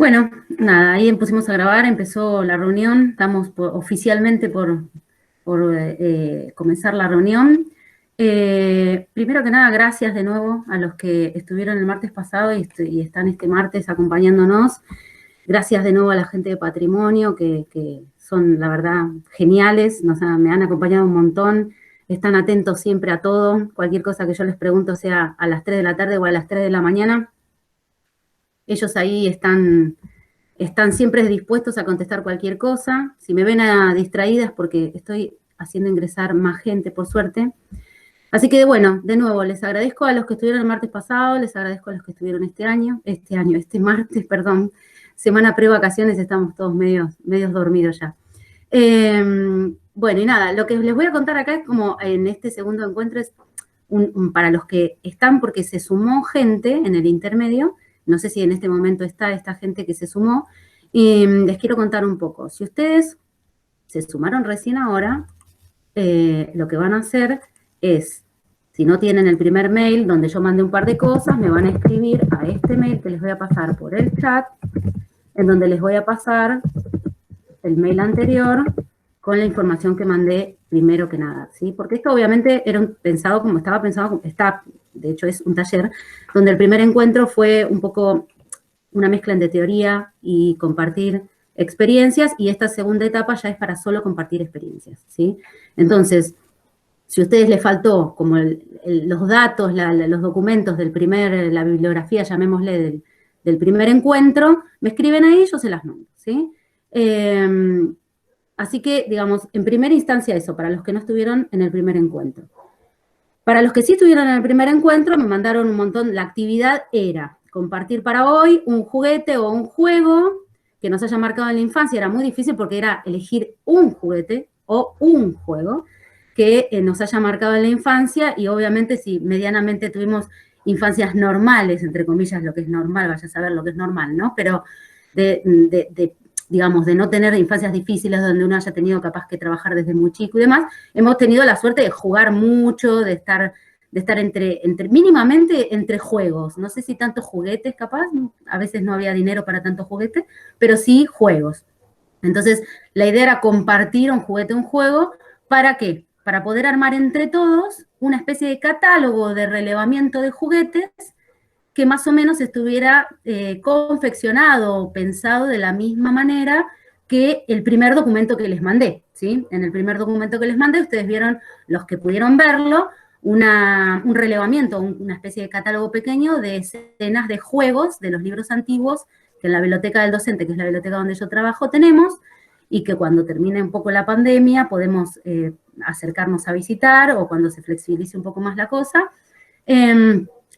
Bueno, nada, ahí pusimos a grabar, empezó la reunión, estamos oficialmente por comenzar la reunión. Primero que nada, gracias de nuevo a los que estuvieron el martes pasado y están este martes acompañándonos. Gracias de nuevo a la gente de Patrimonio, que son, la verdad, geniales, me han acompañado un montón, están atentos siempre a todo, cualquier cosa que yo les pregunto, sea a las 3 de la tarde o a las 3 de la mañana, ellos ahí están siempre dispuestos a contestar cualquier cosa. Si me ven distraída es porque estoy haciendo ingresar más gente, por suerte. Así que, bueno, de nuevo, les agradezco a los que estuvieron el martes pasado, les agradezco a los que estuvieron este martes, perdón, semana pre-vacaciones, estamos todos medios dormidos ya. Bueno, y nada, lo que les voy a contar acá es como en este segundo encuentro es para los que están, porque se sumó gente en el intermedio, no sé si en este momento está esta gente que se sumó, y les quiero contar un poco. Si ustedes se sumaron recién ahora, lo que van a hacer es, si no tienen el primer mail donde yo mandé un par de cosas, me van a escribir a este mail que les voy a pasar por el chat, en donde les voy a pasar el mail anterior con la información que mandé primero que nada, ¿sí? Porque esto obviamente estaba pensado, de hecho es un taller, donde el primer encuentro fue un poco una mezcla entre teoría y compartir experiencias, y esta segunda etapa ya es para solo compartir experiencias, ¿sí? Entonces, si a ustedes les faltó como los datos, los documentos la bibliografía, llamémosle, del primer encuentro, me escriben ahí, yo se las mando, ¿sí? Así que, digamos, en primera instancia eso, para los que no estuvieron en el primer encuentro. Para los que sí estuvieron en el primer encuentro, me mandaron un montón. La actividad era compartir para hoy un juguete o un juego que nos haya marcado en la infancia. Era muy difícil porque era elegir un juguete o un juego que nos haya marcado en la infancia, y obviamente si medianamente tuvimos infancias normales, entre comillas, lo que es normal, vaya a saber lo que es normal, ¿no? Pero digamos, de no tener infancias difíciles donde uno haya tenido capaz que trabajar desde muy chico y demás, hemos tenido la suerte de jugar mucho, de estar mínimamente entre juegos. No sé si tantos juguetes capaz, a veces no había dinero para tantos juguetes, pero sí juegos. Entonces, la idea era compartir un juego. ¿Para qué? Para poder armar entre todos una especie de catálogo de relevamiento de juguetes que más o menos estuviera confeccionado o pensado de la misma manera que el primer documento que les mandé, ¿sí? En el primer documento que les mandé, ustedes vieron, los que pudieron verlo, un relevamiento, una especie de catálogo pequeño de escenas de juegos de los libros antiguos que en la biblioteca del docente, que es la biblioteca donde yo trabajo, tenemos, y que cuando termine un poco la pandemia podemos acercarnos a visitar, o cuando se flexibilice un poco más la cosa.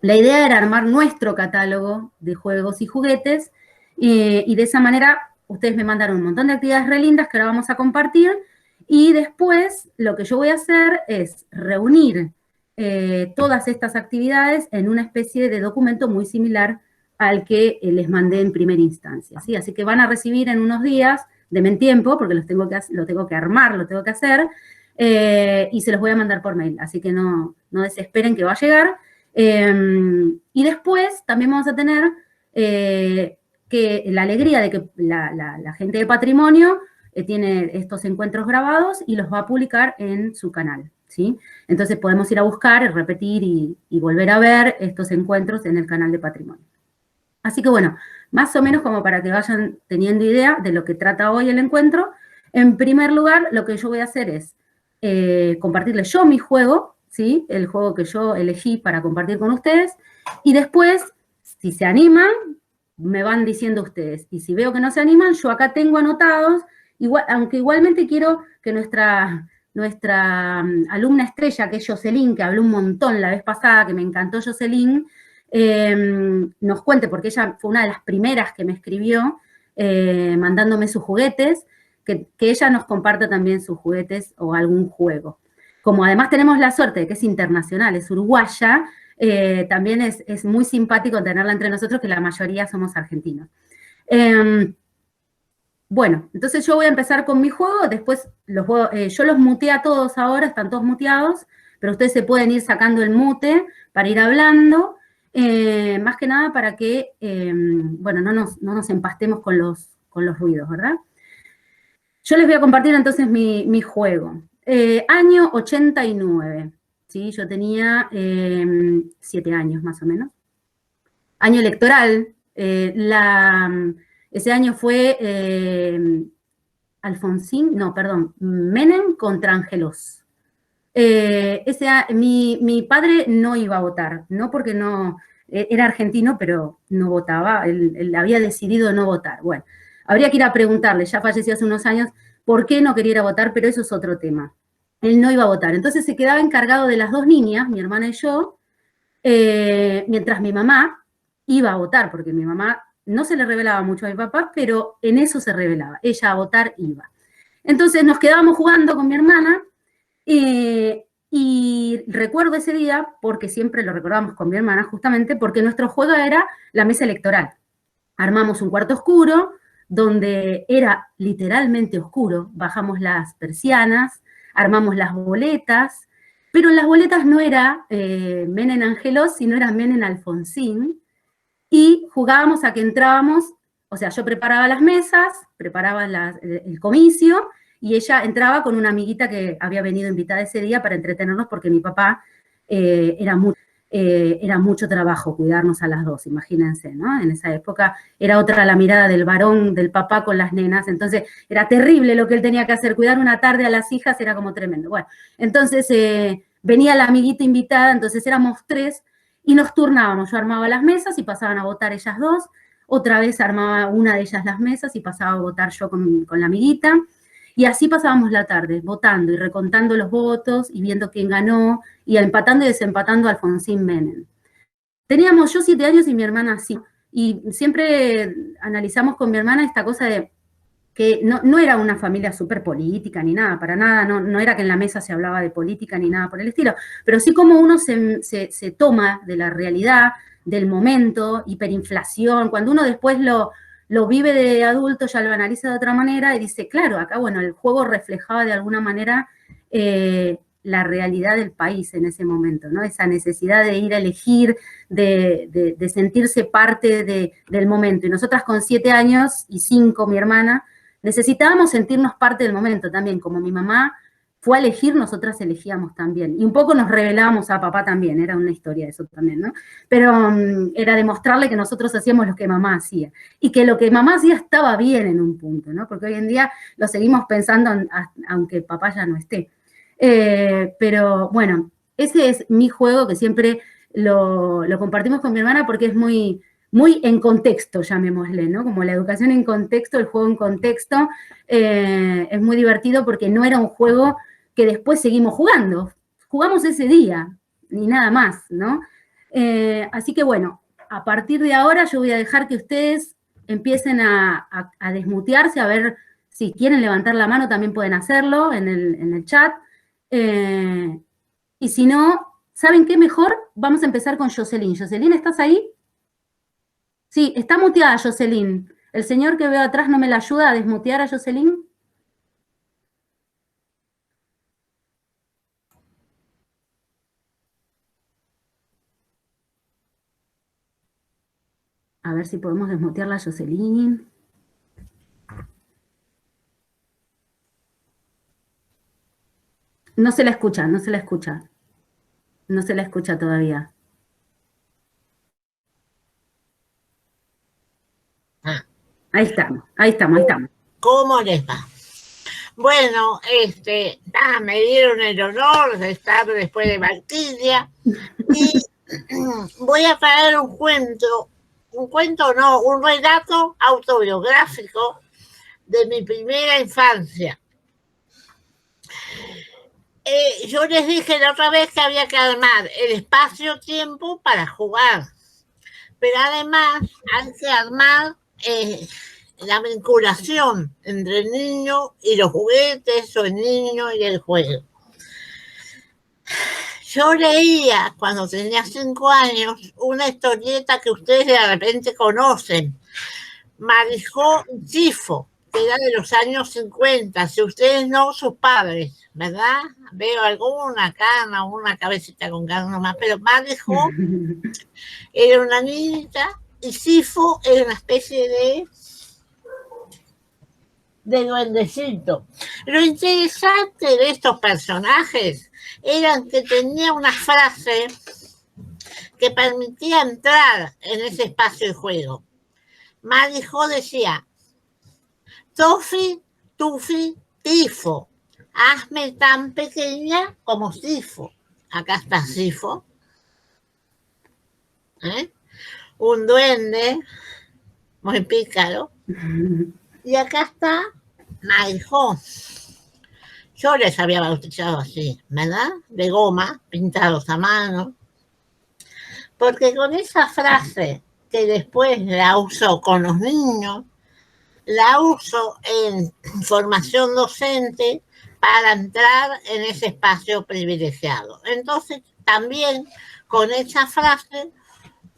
La idea era armar nuestro catálogo de juegos y juguetes, y de esa manera ustedes me mandaron un montón de actividades re lindas que ahora vamos a compartir, y después lo que yo voy a hacer es reunir todas estas actividades en una especie de documento muy similar al que les mandé en primera instancia, ¿sí? Así que van a recibir en unos días, denme tiempo, porque lo tengo que armar, lo tengo que hacer, y se los voy a mandar por mail, así que no desesperen que va a llegar. Y después también vamos a tener que la alegría de que la gente de Patrimonio tiene estos encuentros grabados y los va a publicar en su canal, ¿sí? Entonces podemos ir a buscar, repetir y volver a ver estos encuentros en el canal de Patrimonio. Así que bueno, más o menos como para que vayan teniendo idea de lo que trata hoy el encuentro. En primer lugar, lo que yo voy a hacer es compartirles yo mi juego, ¿sí? El juego que yo elegí para compartir con ustedes, y después, si se animan, me van diciendo ustedes, y si veo que no se animan, yo acá tengo anotados, aunque igualmente quiero que nuestra alumna estrella, que es Jocelyn, que habló un montón la vez pasada, que me encantó Jocelyn, nos cuente, porque ella fue una de las primeras que me escribió mandándome sus juguetes, que ella nos comparta también sus juguetes o algún juego. Como además tenemos la suerte de que es internacional, es uruguaya, también es muy simpático tenerla entre nosotros, que la mayoría somos argentinos. Bueno, entonces yo voy a empezar con mi juego, después yo los muteé a todos ahora, están todos muteados, pero ustedes se pueden ir sacando el mute para ir hablando. más que nada para que, bueno, no nos empastemos con los ruidos, ¿verdad? Yo les voy a compartir entonces mi juego. Año 89, ¿sí? Yo tenía 7 años más o menos. Año electoral, ese año fue Alfonsín, no, perdón, Menem contra Angelos. Mi padre no iba a votar, no porque no, era argentino, pero no votaba, él había decidido no votar. Bueno, habría que ir a preguntarle, ya falleció hace unos años, por qué no quería ir a votar, pero eso es otro tema. Él no iba a votar, entonces se quedaba encargado de las dos niñas, mi hermana y yo, mientras mi mamá iba a votar, porque mi mamá no se le revelaba mucho a mi papá, pero en eso se revelaba, ella a votar iba. Entonces nos quedábamos jugando con mi hermana, y recuerdo ese día, porque siempre lo recordamos con mi hermana, justamente porque nuestro juego era la mesa electoral. Armamos un cuarto oscuro, donde era literalmente oscuro, bajamos las persianas, armamos las boletas, pero en las boletas no era Menem Angelos, sino era Menem Alfonsín, y jugábamos a que entrábamos, o sea, yo preparaba las mesas, preparaba el comicio, y ella entraba con una amiguita que había venido invitada ese día para entretenernos, porque mi papá era mucho trabajo cuidarnos a las dos, imagínense, ¿no? En esa época era otra la mirada del varón, del papá con las nenas, entonces era terrible lo que él tenía que hacer, cuidar una tarde a las hijas era como tremendo. Bueno, entonces venía la amiguita invitada, entonces éramos 3, y nos turnábamos, yo armaba las mesas y pasaban a votar ellas 2, otra vez armaba una de ellas las mesas y pasaba a votar yo con la amiguita, y así pasábamos la tarde, votando y recontando los votos y viendo quién ganó, y empatando y desempatando a Alfonsín Menem. Teníamos yo 7 años y mi hermana sí, y siempre analizamos con mi hermana esta cosa de que no era una familia súper política ni nada, para nada, no era que en la mesa se hablaba de política ni nada por el estilo, pero sí como uno se toma de la realidad, del momento, hiperinflación, cuando uno después lo vive de adulto, ya lo analiza de otra manera y dice, claro, acá, bueno, el juego reflejaba de alguna manera la realidad del país en ese momento, ¿no? Esa necesidad de ir a elegir, de sentirse parte del momento. Y nosotras con 7 años y 5, mi hermana, necesitábamos sentirnos parte del momento también, como mi mamá fue a elegir, nosotras elegíamos también. Y un poco nos revelábamos a papá también, era una historia de eso también, ¿no? Pero era demostrarle que nosotros hacíamos lo que mamá hacía. Y que lo que mamá hacía estaba bien en un punto, ¿no? Porque hoy en día lo seguimos pensando, aunque papá ya no esté. Pero bueno, ese es mi juego que siempre lo compartimos con mi hermana porque es muy en contexto, llamémosle, ¿no? Como la educación en contexto, el juego en contexto, es muy divertido porque no era un juego que después seguimos jugando. Jugamos ese día, ni nada más, ¿no? Así que bueno, a partir de ahora yo voy a dejar que ustedes empiecen a desmutearse, a ver si quieren levantar la mano, también pueden hacerlo en el chat. Y si no, ¿saben qué mejor? Vamos a empezar con Jocelyn. Jocelyn, ¿estás ahí? Sí, está muteada Jocelyn. El señor que veo atrás no me la ayuda a desmutear a Jocelyn. A ver si podemos desmutearla a Jocelyn. No se la escucha, no se la escucha. No se la escucha todavía. Ahí estamos, ahí estamos, ahí estamos. ¿Cómo les va? Bueno, me dieron el honor de estar después de Valdivia y voy a traer un relato autobiográfico de mi primera infancia. Yo les dije la otra vez que había que armar el espacio-tiempo para jugar, pero además hay que armar la vinculación entre el niño y los juguetes o el niño y el juego. Yo leía cuando tenía 5 años una historieta que ustedes de repente conocen, Marijó y Tifo, que era de los años 50. Si ustedes no, sus padres, ¿verdad? Veo alguna cana, una cabecita con cana nomás, pero Madijo era una niñita y Sifo era una especie de duendecito. Lo interesante de estos personajes era que tenía una frase que permitía entrar en ese espacio de juego. Madijo decía: Tofi, Tufi, Tifo, hazme tan pequeña como Sifo. Acá está Sifo, un duende muy pícaro. Y acá está Madijo. Yo les había bautizado así, ¿verdad? De goma, pintados a mano. Porque con esa frase, que después la uso con los niños, la uso en formación docente para entrar en ese espacio privilegiado. Entonces, también con esa frase,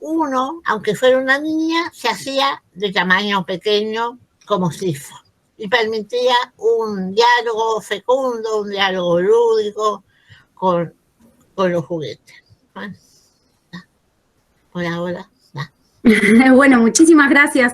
uno, aunque fuera una niña, se hacía de tamaño pequeño como Sifo. Y permitía un diálogo fecundo, un diálogo lúdico con los juguetes. Bueno, por ahora. Bueno, muchísimas gracias.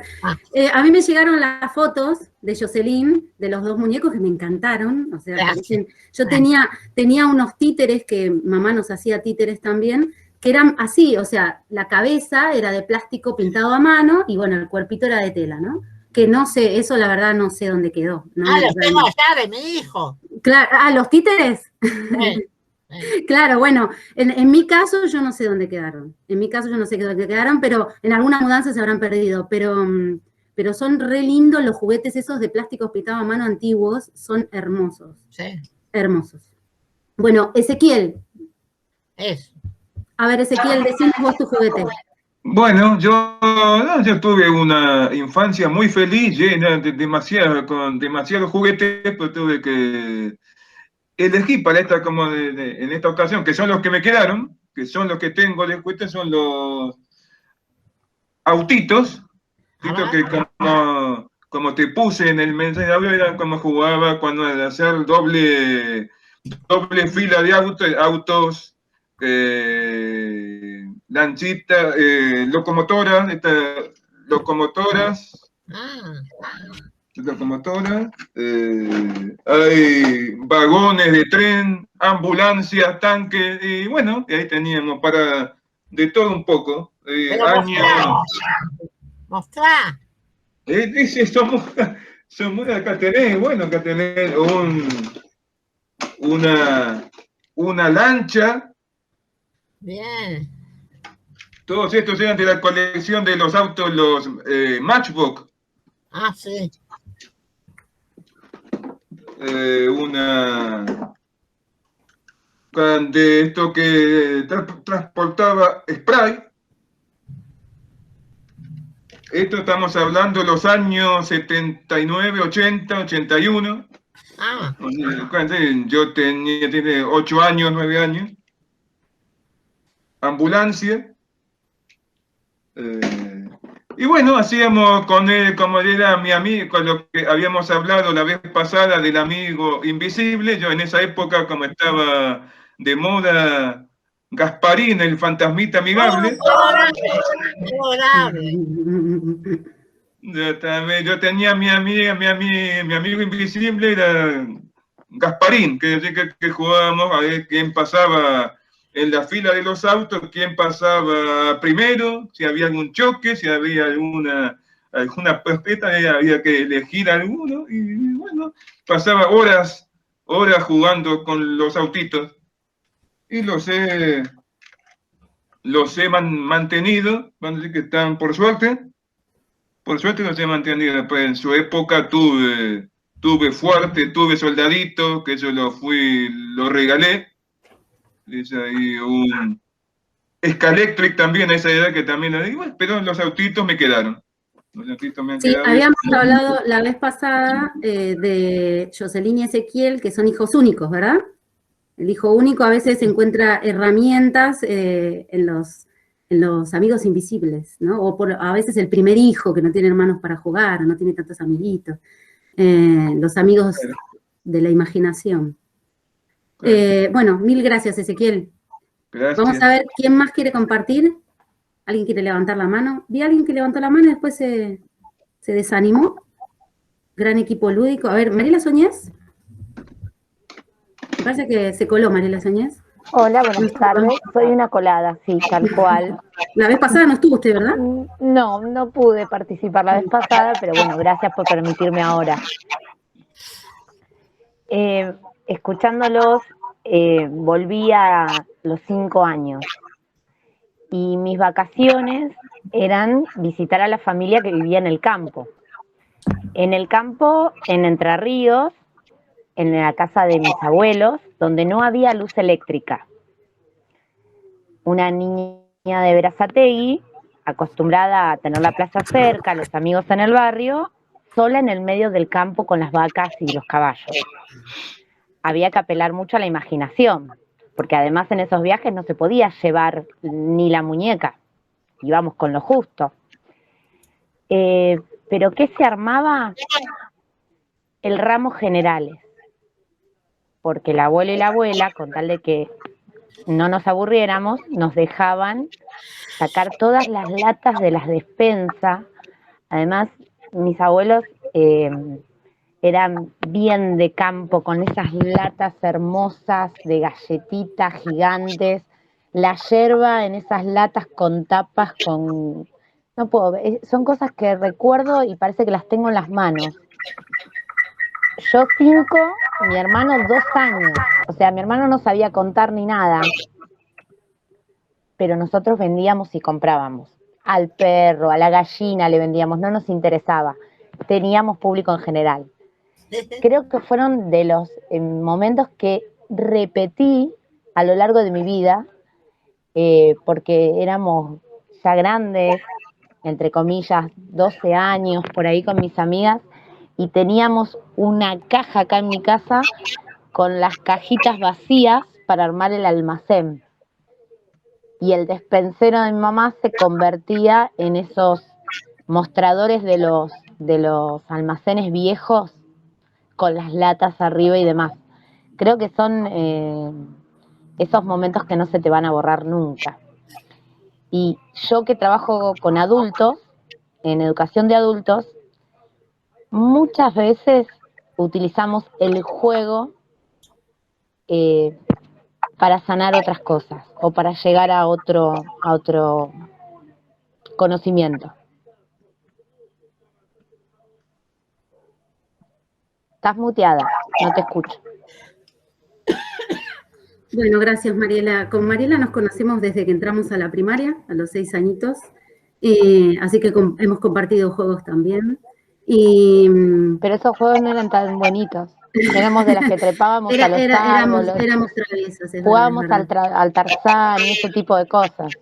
A mí me llegaron las fotos de Jocelyn, de los dos muñecos que me encantaron. O sea, parecen, yo tenía unos títeres, que mamá nos hacía títeres también, que eran así, o sea, la cabeza era de plástico pintado a mano y bueno, el cuerpito era de tela, ¿no? Que no sé, eso la verdad no sé dónde quedó. ¿No? Los tengo allá de mi hijo. Claro, ¿los títeres? Claro, bueno, en mi caso yo no sé dónde quedaron. En mi caso yo no sé dónde quedaron, pero en alguna mudanza se habrán perdido. Pero son re lindos los juguetes esos de plástico pintado a mano antiguos, son hermosos. Sí. Hermosos. Bueno, Ezequiel. A ver, Ezequiel, decinos vos tu juguete. Bueno, yo tuve una infancia muy feliz, llena de con demasiados juguetes, pero tuve que elegí para en esta ocasión, que son los que me quedaron, que son los que tengo de juguetes, son los autitos, que como te puse en el mensaje de audio, era como jugaba cuando al hacer doble fila de autos, lanchitas, locomotoras, hay vagones de tren, ambulancias, tanques, y bueno, ahí teníamos para de todo un poco. Mostrá. Dice, somos acá tenés una lancha. Bien. Todos estos eran de la colección de los autos, los Matchbox. Ah, sí. De esto que transportaba spray. Esto estamos hablando de los años 79, 80, 81. Yo tenía 8 años, 9 años. Ambulancia. Y bueno, hacíamos con él, como era mi amigo, con lo que habíamos hablado la vez pasada del amigo invisible. Yo en esa época, como estaba de moda Gasparín, el fantasmita amigable. Yo tenía mi amigo invisible, era Gasparín, que jugábamos a ver quién pasaba en la fila de los autos, quién pasaba primero, si había algún choque, si había alguna prospecta, había que elegir alguno, y bueno, pasaba horas jugando con los autitos, y los he mantenido, vamos a decir que están por suerte los he mantenido. Después en su época tuve Fuerte, tuve Soldadito, que yo lo regalé. Y un Scalectric también a esa edad, que también lo digo, pero los autitos me quedaron. Sí, habíamos hablado la vez pasada de Jocelyn y Ezequiel, que son hijos únicos, ¿verdad? El hijo único a veces encuentra herramientas en los amigos invisibles, ¿no? O a veces el primer hijo que no tiene hermanos para jugar, no tiene tantos amiguitos. los amigos de la imaginación. Bueno, mil gracias, Ezequiel. Gracias. Vamos a ver quién más quiere compartir. ¿Alguien quiere levantar la mano? Vi a alguien que levantó la mano y después se desanimó. Gran equipo lúdico. A ver, Mariela Soñés. Me parece que se coló Mariela Soñés. Hola, buenas tardes. Soy una colada, sí, tal cual. La vez pasada no estuvo usted, ¿verdad? No, no pude participar la vez pasada, pero bueno, gracias por permitirme ahora. Escuchándolos, volví a los 5 años y mis vacaciones eran visitar a la familia que vivía en el campo. En el campo, en Entre Ríos, en la casa de mis abuelos, donde no había luz eléctrica. Una niña de Berazategui, acostumbrada a tener la plaza cerca, los amigos en el barrio, sola en el medio del campo con las vacas y los caballos. Había que apelar mucho a la imaginación, porque además en esos viajes no se podía llevar ni la muñeca, íbamos con lo justo. Pero ¿qué se armaba? El ramo generales, porque el abuelo y la abuela, con tal de que no nos aburriéramos, nos dejaban sacar todas las latas de las despensas. Además, mis abuelos eran bien de campo, con esas latas hermosas de galletitas gigantes, la yerba en esas latas con tapas, con... No puedo, son cosas que recuerdo y parece que las tengo en las manos. Yo 5, mi hermano 2 años. O sea, mi hermano no sabía contar ni nada, pero nosotros vendíamos y comprábamos. Al perro, a la gallina le vendíamos, no nos interesaba. Teníamos público en general. Creo que fueron de los momentos que repetí a lo largo de mi vida, porque éramos ya grandes, entre comillas, 12 años, por ahí con mis amigas, y teníamos una caja acá en mi casa con las cajitas vacías para armar el almacén. Y el despensero de mi mamá se convertía en esos mostradores de los almacenes viejos con las latas arriba y demás. Creo que son esos momentos que no se te van a borrar nunca. Y yo que trabajo con adultos, en educación de adultos, muchas veces utilizamos el juego para sanar otras cosas o para llegar a otro conocimiento. Estás muteada, no te escucho. Bueno, gracias Mariela. Con Mariela nos conocemos desde que entramos a la primaria, a los 6 añitos, así que hemos compartido juegos también. Pero esos juegos no eran tan bonitos. Éramos de las que trepábamos a los árboles. Éramos traviesos. Jugábamos al Tarzán y ese tipo de cosas.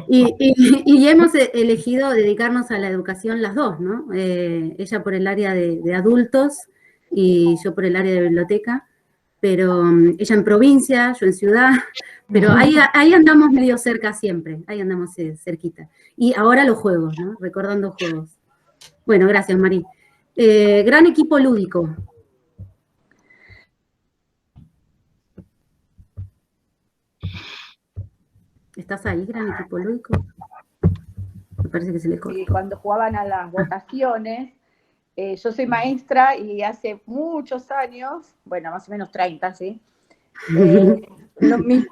Y hemos elegido dedicarnos a la educación las dos, ¿no? Ella por el área de adultos y yo por el área de biblioteca, pero ella en provincia, yo en ciudad, pero ahí andamos medio cerca siempre, ahí andamos cerquita. Y ahora los juegos, ¿no? Recordando juegos. Bueno, gracias, Mari. Gran equipo lúdico. ¿Estás ahí, gran equipo lúdico? Me parece que se le cortó. Y cuando jugaban a las votaciones, yo soy maestra y hace muchos años, bueno, más o menos 30, ¿sí?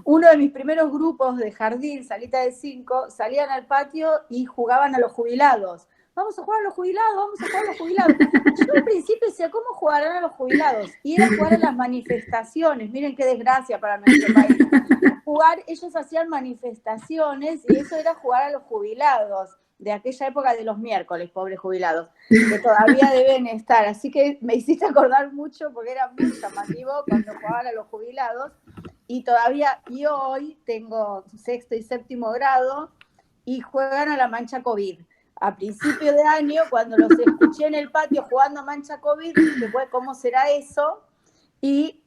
Uno de mis primeros grupos de jardín, salita de 5, salían al patio y jugaban a los jubilados. Vamos a jugar a los jubilados, vamos a jugar a los jubilados. Yo al principio decía, ¿cómo jugarán a los jubilados? Y era jugar a las manifestaciones, miren qué desgracia para nuestro país. Ellos hacían manifestaciones y eso era jugar a los jubilados, de aquella época de los miércoles, pobres jubilados, que todavía deben estar. Así que me hiciste acordar mucho porque era muy llamativo cuando jugaban a los jubilados. Y todavía, y hoy tengo 6º y 7º grado y juegan a la mancha COVID. A principio de año, cuando los escuché en el patio jugando a mancha COVID, dije, bueno, ¿cómo será eso? Y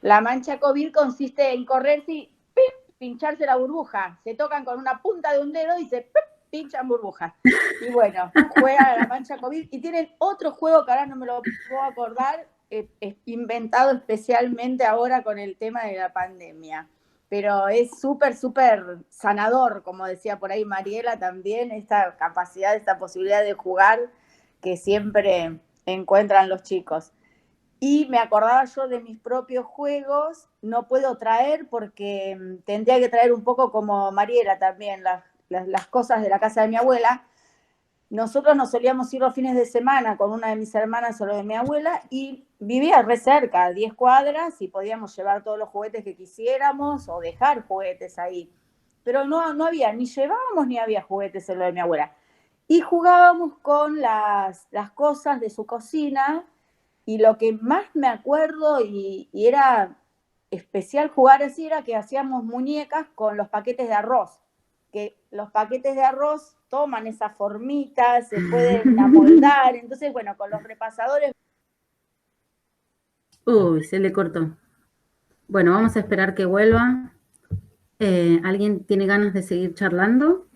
la mancha COVID consiste en correrse y ¡pim!, pincharse la burbuja. Se tocan con una punta de un dedo y se ¡pim!, pinchan burbujas. Y bueno, juegan a la mancha COVID y tienen otro juego que ahora no me lo puedo acordar, inventado especialmente ahora con el tema de la pandemia. Pero es súper, súper sanador, como decía por ahí Mariela también, esta capacidad, esta posibilidad de jugar que siempre encuentran los chicos. Y me acordaba yo de mis propios juegos, no puedo traer porque tendría que traer un poco como Mariela también, las cosas de la casa de mi abuela. Nosotros nos solíamos ir los fines de semana con una de mis hermanas o lo de mi abuela y vivía re cerca, a 10 cuadras, y podíamos llevar todos los juguetes que quisiéramos o dejar juguetes ahí. Pero no había, ni llevábamos ni había juguetes en lo de mi abuela. Y jugábamos con las cosas de su cocina, y lo que más me acuerdo y era especial jugar así era que hacíamos muñecas con los paquetes de arroz, que los paquetes de arroz toman esa formita, se pueden amoldar, entonces bueno, con los repasadores. Uy, se le cortó. Bueno, vamos a esperar que vuelva. ¿Alguien tiene ganas de seguir charlando?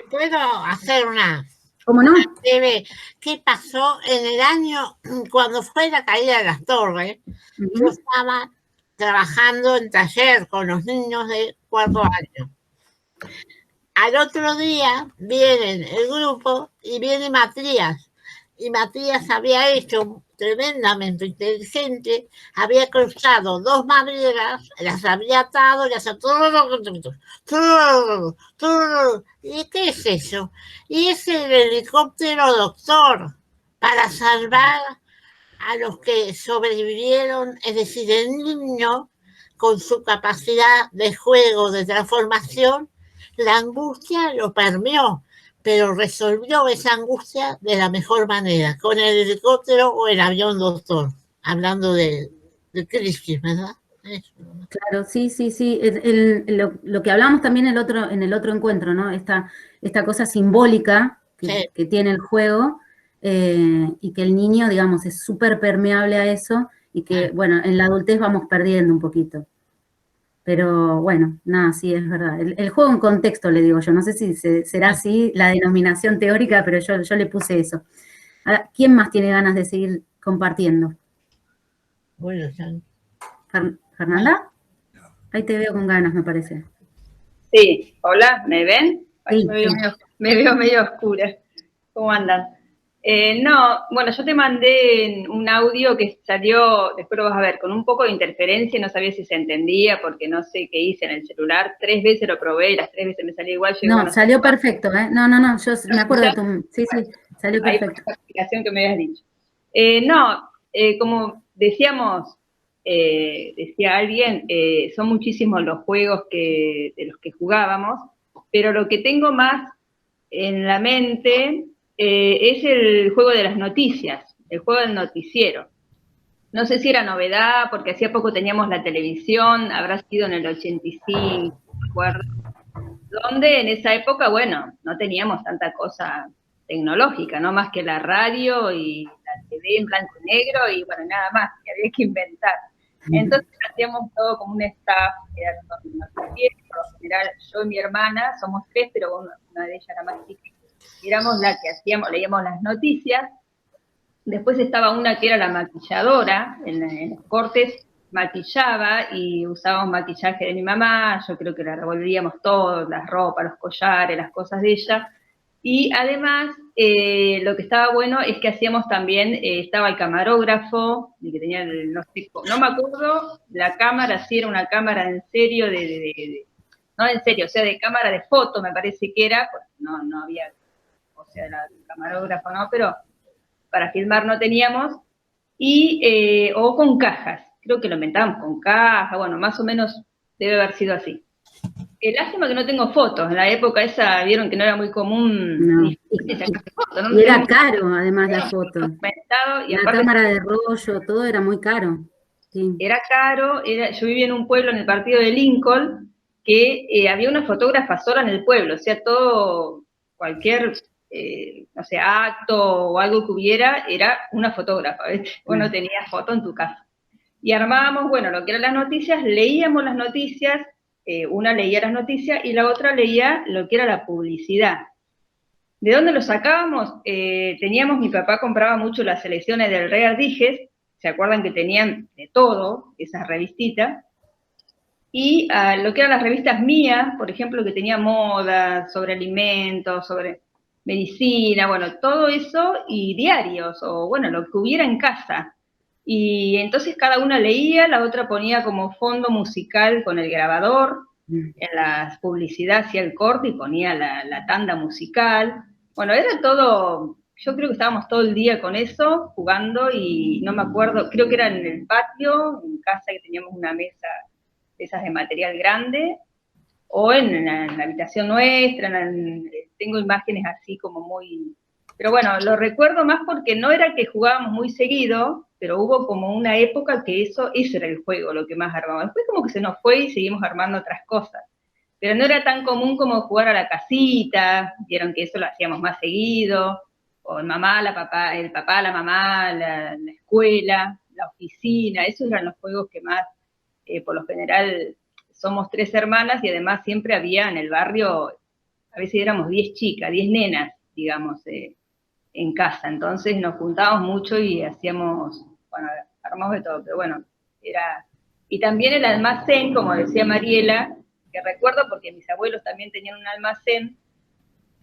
¿Puedo hacer una ¿Cómo no? breve? ¿Qué pasó en el año cuando fue la caída de las torres? Yo estaba trabajando en taller con los niños de 4 años. Al otro día vienen el grupo y viene Matías. Y Matías había hecho tremendamente inteligente, había cruzado 2 maderas, las había atado, las ¿y qué es eso? Y es el helicóptero doctor para salvar a los que sobrevivieron, es decir, el niño con su capacidad de juego, de transformación, la angustia lo permeó, pero resolvió esa angustia de la mejor manera, con el helicóptero o el avión doctor, hablando de crisis, ¿verdad? Eso. Claro, sí. Lo que hablamos también en el otro encuentro, ¿no? Esta cosa simbólica que tiene el juego, y que el niño, digamos, es súper permeable a eso, y que, bueno, en la adultez vamos perdiendo un poquito. Pero bueno, nada, sí, es verdad. El juego en contexto, le digo yo, no sé si será así la denominación teórica, pero yo le puse eso. Ahora, ¿quién más tiene ganas de seguir compartiendo? Bueno, ¿Fernanda? Ahí te veo con ganas, me parece. Sí, hola, ¿me ven? Sí, Me veo medio oscura. ¿Cómo andan? No, bueno, yo te mandé un audio que salió, después lo vas a ver, con un poco de interferencia, no sabía si se entendía, porque no sé qué hice en el celular. 3 veces lo probé y las 3 veces me salió igual. No, bueno, salió perfecto, ¿eh? No, yo me acuerdo de tu... Sí, salió perfecto. Ahí la explicación que me habías dicho. Como decíamos, decía alguien, son muchísimos los juegos de los que jugábamos, pero lo que tengo más en la mente es el juego de las noticias, el juego del noticiero. No sé si era novedad, porque hacía poco teníamos la televisión, habrá sido en el 85, no me acuerdo, donde en esa época, bueno, no teníamos tanta cosa tecnológica, no más que la radio y la TV en blanco y negro y bueno, nada más, que había que inventar. Entonces hacíamos todo como un staff, era todo noticiero, en general yo y mi hermana, somos 3, pero una de ellas era más chica, éramos la que leíamos las noticias. Después estaba una que era la maquilladora, en los cortes maquillaba y usábamos maquillaje de mi mamá, yo creo que la revolvíamos todo, las ropas, los collares, las cosas de ella. Y además, lo que estaba bueno es que hacíamos también, estaba el camarógrafo, que tenía, no me acuerdo, la cámara, si era una cámara en serio, no en serio, o sea, de cámara de foto, me parece que era, pues no había, o sea, el camarógrafo no, pero para filmar no teníamos, o con cajas, creo que lo inventábamos con cajas, bueno, más o menos debe haber sido así. Lástima que no tengo fotos, en la época esa vieron que no era muy común. No. Y era caro, además, la foto. La cámara de rollo, todo era muy caro. Sí. Era caro, yo vivía en un pueblo en el partido de Lincoln, que había una fotógrafa sola en el pueblo, o sea, todo, cualquier no sé, acto o algo que hubiera, era una fotógrafa, ¿ves? Vos no tenías foto en tu casa. Y armábamos, bueno, lo que eran las noticias, leíamos las noticias, una leía las noticias y la otra leía lo que era la publicidad. ¿De dónde lo sacábamos? Mi papá compraba mucho las selecciones del Real Diges, ¿se acuerdan que tenían de todo, esas revistitas? Y lo que eran las revistas mías, por ejemplo, que tenía moda, sobre alimentos, sobre medicina, bueno, todo eso, y diarios, o bueno, lo que hubiera en casa. Y entonces cada una leía, la otra ponía como fondo musical con el grabador, en la publicidad hacía el corte y ponía la tanda musical. Bueno, era todo, yo creo que estábamos todo el día con eso, jugando, y no me acuerdo, creo que era en el patio, en casa que teníamos una mesa de esas de material grande, o en la habitación nuestra, tengo imágenes así como muy... Pero bueno, lo recuerdo más porque no era que jugábamos muy seguido, pero hubo como una época que eso era el juego, lo que más armábamos. Después como que se nos fue y seguimos armando otras cosas. Pero no era tan común como jugar a la casita, vieron que eso lo hacíamos más seguido, o el papá, la mamá, la escuela, la oficina, esos eran los juegos que más, por lo general, somos 3 hermanas y además siempre había en el barrio, a veces éramos 10 chicas, 10 nenas, digamos, en casa, entonces nos juntábamos mucho y hacíamos, bueno, armamos de todo, pero bueno, era... Y también el almacén, como decía Mariela, que recuerdo porque mis abuelos también tenían un almacén,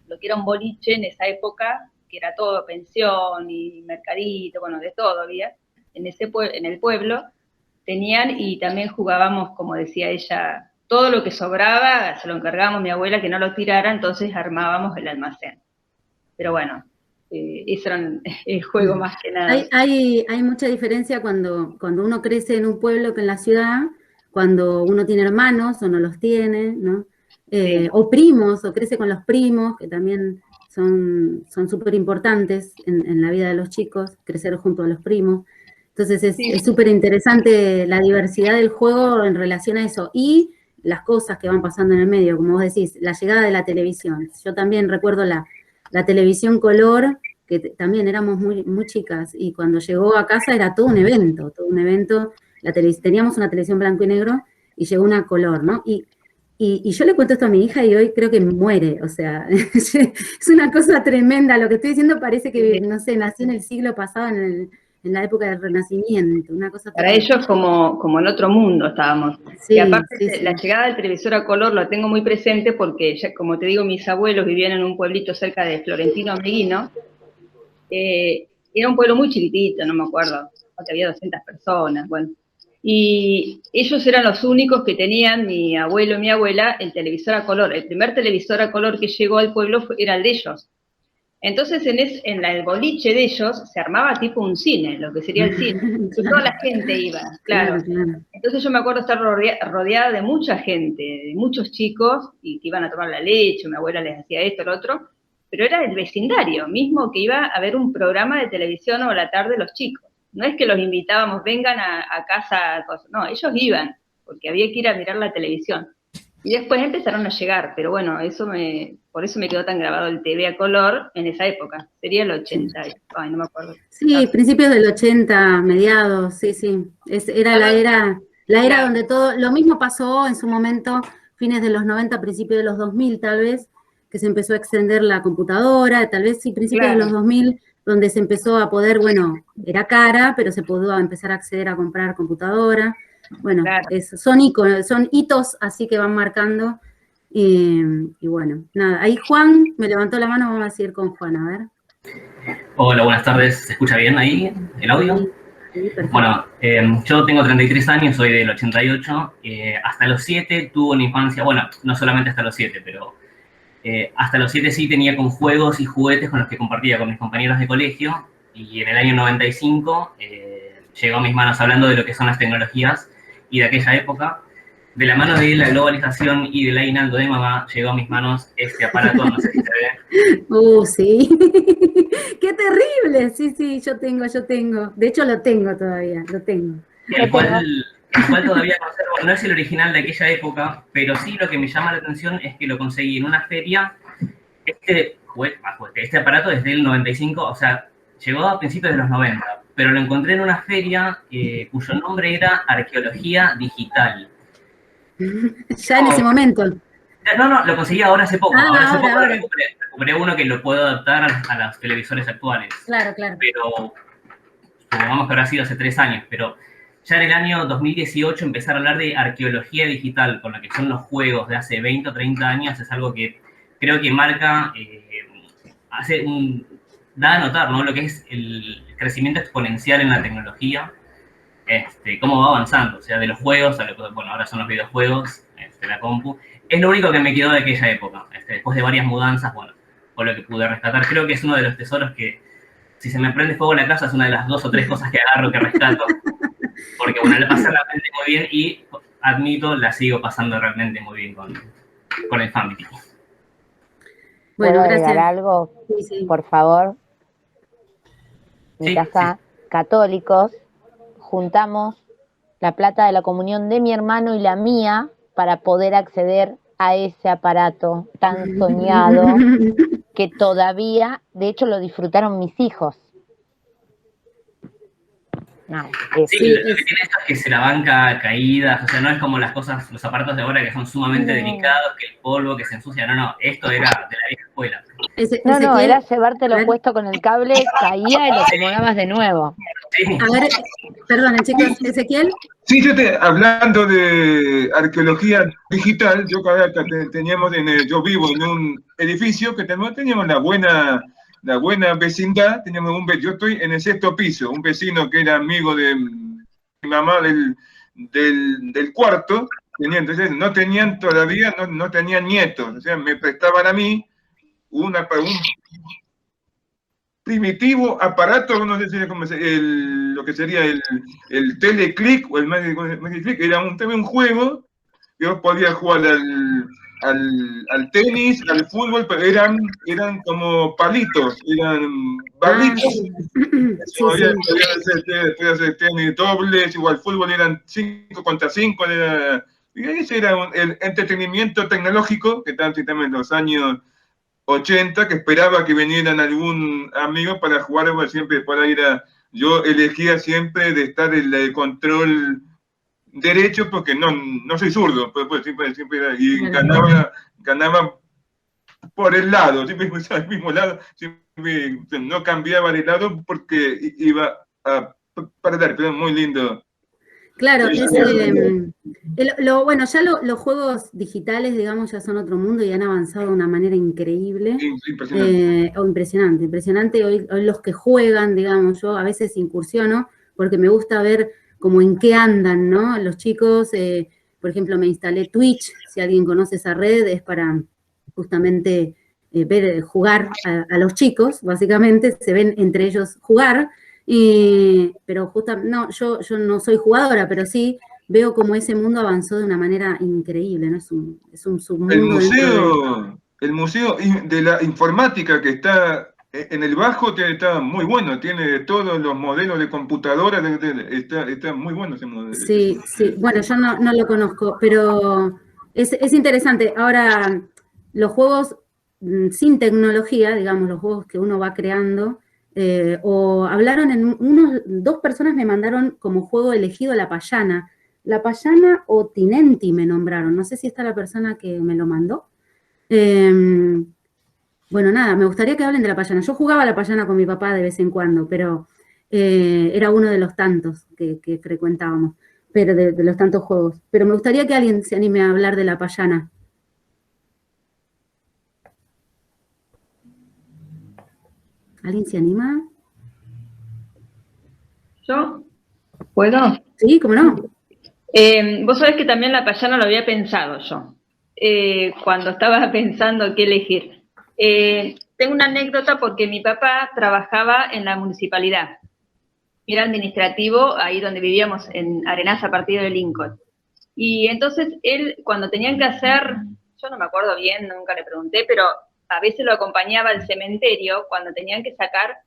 lo que era un boliche en esa época, que era todo pensión y mercadito, bueno, de todo había, en el pueblo, tenían, y también jugábamos, como decía ella, todo lo que sobraba, se lo encargábamos a mi abuela que no lo tirara, entonces armábamos el almacén. Pero bueno, eso era el juego más que nada. Hay mucha diferencia cuando uno crece en un pueblo que en la ciudad, cuando uno tiene hermanos o no los tiene, ¿no? Sí. O primos, o crece con los primos, que también son súper importantes en la vida de los chicos, crecer junto a los primos. Entonces es súper interesante la diversidad del juego en relación a eso. Y las cosas que van pasando en el medio, como vos decís, la llegada de la televisión. Yo también recuerdo la televisión color, que también éramos muy chicas, y cuando llegó a casa era todo un evento. Teníamos una televisión blanco y negro, y llegó una color, ¿no? Y yo le cuento esto a mi hija y hoy creo que muere, o sea, es una cosa tremenda. Lo que estoy diciendo parece que, no sé, nació en el siglo pasado, en la época del Renacimiento, una cosa para tremenda. Ellos como en otro mundo estábamos. Sí, y aparte la llegada del televisor a color lo tengo muy presente porque, ya, como te digo, mis abuelos vivían en un pueblito cerca de Florentino Meguino. Era un pueblo muy chiquitito, no me acuerdo, porque había 200 personas, bueno. Y ellos eran los únicos que tenían, mi abuelo y mi abuela, el televisor a color. El primer televisor a color que llegó al pueblo era el de ellos. Entonces, en el boliche de ellos se armaba tipo un cine, lo que sería el cine. Y toda la gente iba, claro. Entonces yo me acuerdo estar rodeada de mucha gente, de muchos chicos, y que iban a tomar la leche, mi abuela les hacía esto, lo otro, pero era el vecindario mismo que iba a ver un programa de televisión o a la tarde los chicos. No es que los invitábamos, vengan a casa, no, ellos iban, porque había que ir a mirar la televisión. Y después empezaron a llegar, pero bueno, por eso me quedó tan grabado el TV a color en esa época. Sería el 80, no me acuerdo. Sí, principios del 80, mediados, sí. Era la era donde todo, lo mismo pasó en su momento, fines de los 90, principios de los 2000 tal vez, que se empezó a extender la computadora, tal vez sí, principios de los 2000, donde se empezó a poder, bueno, era cara, pero se pudo empezar a acceder a comprar computadora. Bueno, son hitos así que van marcando, y bueno, nada. Ahí Juan me levantó la mano, vamos a seguir con Juan, a ver. Hola, buenas tardes, ¿se escucha bien ahí el audio? Sí, bueno, yo tengo 33 años, soy del 88, hasta los 7 tuve una infancia, bueno, no solamente hasta los 7, pero hasta los 7 sí tenía con juegos y juguetes con los que compartía con mis compañeros de colegio, y en el año 95 llegó a mis manos, hablando de lo que son las tecnologías y de aquella época, de la mano de la globalización y del aguinaldo de mamá, llegó a mis manos este aparato, no sé si se ve. Sí, qué terrible, sí, yo tengo, de hecho lo tengo todavía, lo tengo. El cual todavía conservo, no es el original de aquella época, pero sí lo que me llama la atención es que lo conseguí en una feria, este aparato desde el 95, o sea, llegó a principios de los 90, pero lo encontré en una feria cuyo nombre era Arqueología Digital. Ya en ese momento. No, lo conseguí ahora hace poco. Ahora. Recuperé uno que lo puedo adaptar a los televisores actuales. Claro. Pero supongamos que habrá sido hace 3 años, pero ya en el año 2018 empezar a hablar de arqueología digital, con lo que son los juegos de hace 20 o 30 años, es algo que creo que marca, da a notar, ¿no? Lo que es el crecimiento exponencial en la tecnología, cómo va avanzando, o sea, de los juegos a lo que, bueno, ahora son los videojuegos, la compu. Es lo único que me quedó de aquella época, después de varias mudanzas, bueno, por lo que pude rescatar. Creo que es uno de los tesoros que, si se me prende fuego la casa, es una de las 2 o 3 cosas que agarro, que rescato, porque, bueno, la pasé realmente muy bien y, admito, la sigo pasando realmente muy bien con el Family. Bueno, ¿puedo agregar algo? Sí. Por favor. En mi casa, católicos, juntamos la plata de la comunión de mi hermano y la mía para poder acceder a ese aparato tan soñado que todavía, de hecho, lo disfrutaron mis hijos. No, lo que tiene esto es que se la banca caídas, o sea, no es como los aparatos de ahora que son sumamente delicados, que el polvo, que se ensucia, no, esto era de la vieja escuela. Era llevártelo puesto con el cable, caía y lo acomodabas de nuevo. Sí. A ver, perdón, chicos, Ezequiel. Sí, hablando de arqueología digital, yo yo vivo en un edificio que teníamos la buena vecindad, yo estoy en el 6º piso, un vecino que era amigo de mi mamá del cuarto, entonces no tenían todavía, no tenían nietos, o sea, me prestaban a mí un primitivo aparato, no sé si lo que sería el Teleclick o el Magiclick, era un juego que vos podías jugar al tenis, al fútbol, pero eran como palitos, eran balitos. Podías hacer tenis dobles, igual fútbol eran 5 contra 5, y ese era el entretenimiento tecnológico que también en los años 80, que esperaba que vinieran algún amigo para jugar, siempre para yo elegía siempre de estar en el control derecho porque no soy zurdo, pues siempre era, y ganaba por el lado, siempre al mismo lado, siempre no cambiaba de lado porque iba a perder, pero muy lindo. Claro, bueno, ya los juegos digitales, digamos, ya son otro mundo y han avanzado de una manera increíble. Impresionante. Hoy los que juegan, digamos, yo a veces incursiono porque me gusta ver como en qué andan, ¿no? Los chicos, por ejemplo, me instalé Twitch, si alguien conoce esa red, es para justamente jugar a los chicos, básicamente, se ven entre ellos jugar. Pero justamente, yo no soy jugadora, pero sí veo como ese mundo avanzó de una manera increíble, ¿no? Es un submundo. El museo de la informática que está en el Bajo está muy bueno, tiene todos los modelos de computadoras, está muy bueno ese modelo. Sí, bueno, yo no lo conozco, pero es interesante. Ahora, los juegos sin tecnología, digamos, los juegos que uno va creando, o hablaron 2 personas me mandaron como juego elegido La Payana o Tinenti me nombraron, no sé si está la persona que me lo mandó. Bueno, nada, me gustaría que hablen de La Payana. Yo jugaba a La Payana con mi papá de vez en cuando, pero era uno de los tantos que frecuentábamos, pero de los tantos juegos. Pero me gustaría que alguien se anime a hablar de La Payana. ¿Alguien se anima? ¿Yo? ¿Puedo? Sí, ¿cómo no? Vos sabés que también La Payana lo había pensado yo, cuando estaba pensando qué elegir. Tengo una anécdota porque mi papá trabajaba en la municipalidad. Era administrativo ahí donde vivíamos, en Arenaza, partido de Lincoln. Y entonces él, cuando tenían que hacer, yo no me acuerdo bien, nunca le pregunté, pero a veces lo acompañaba al cementerio cuando tenían que sacar,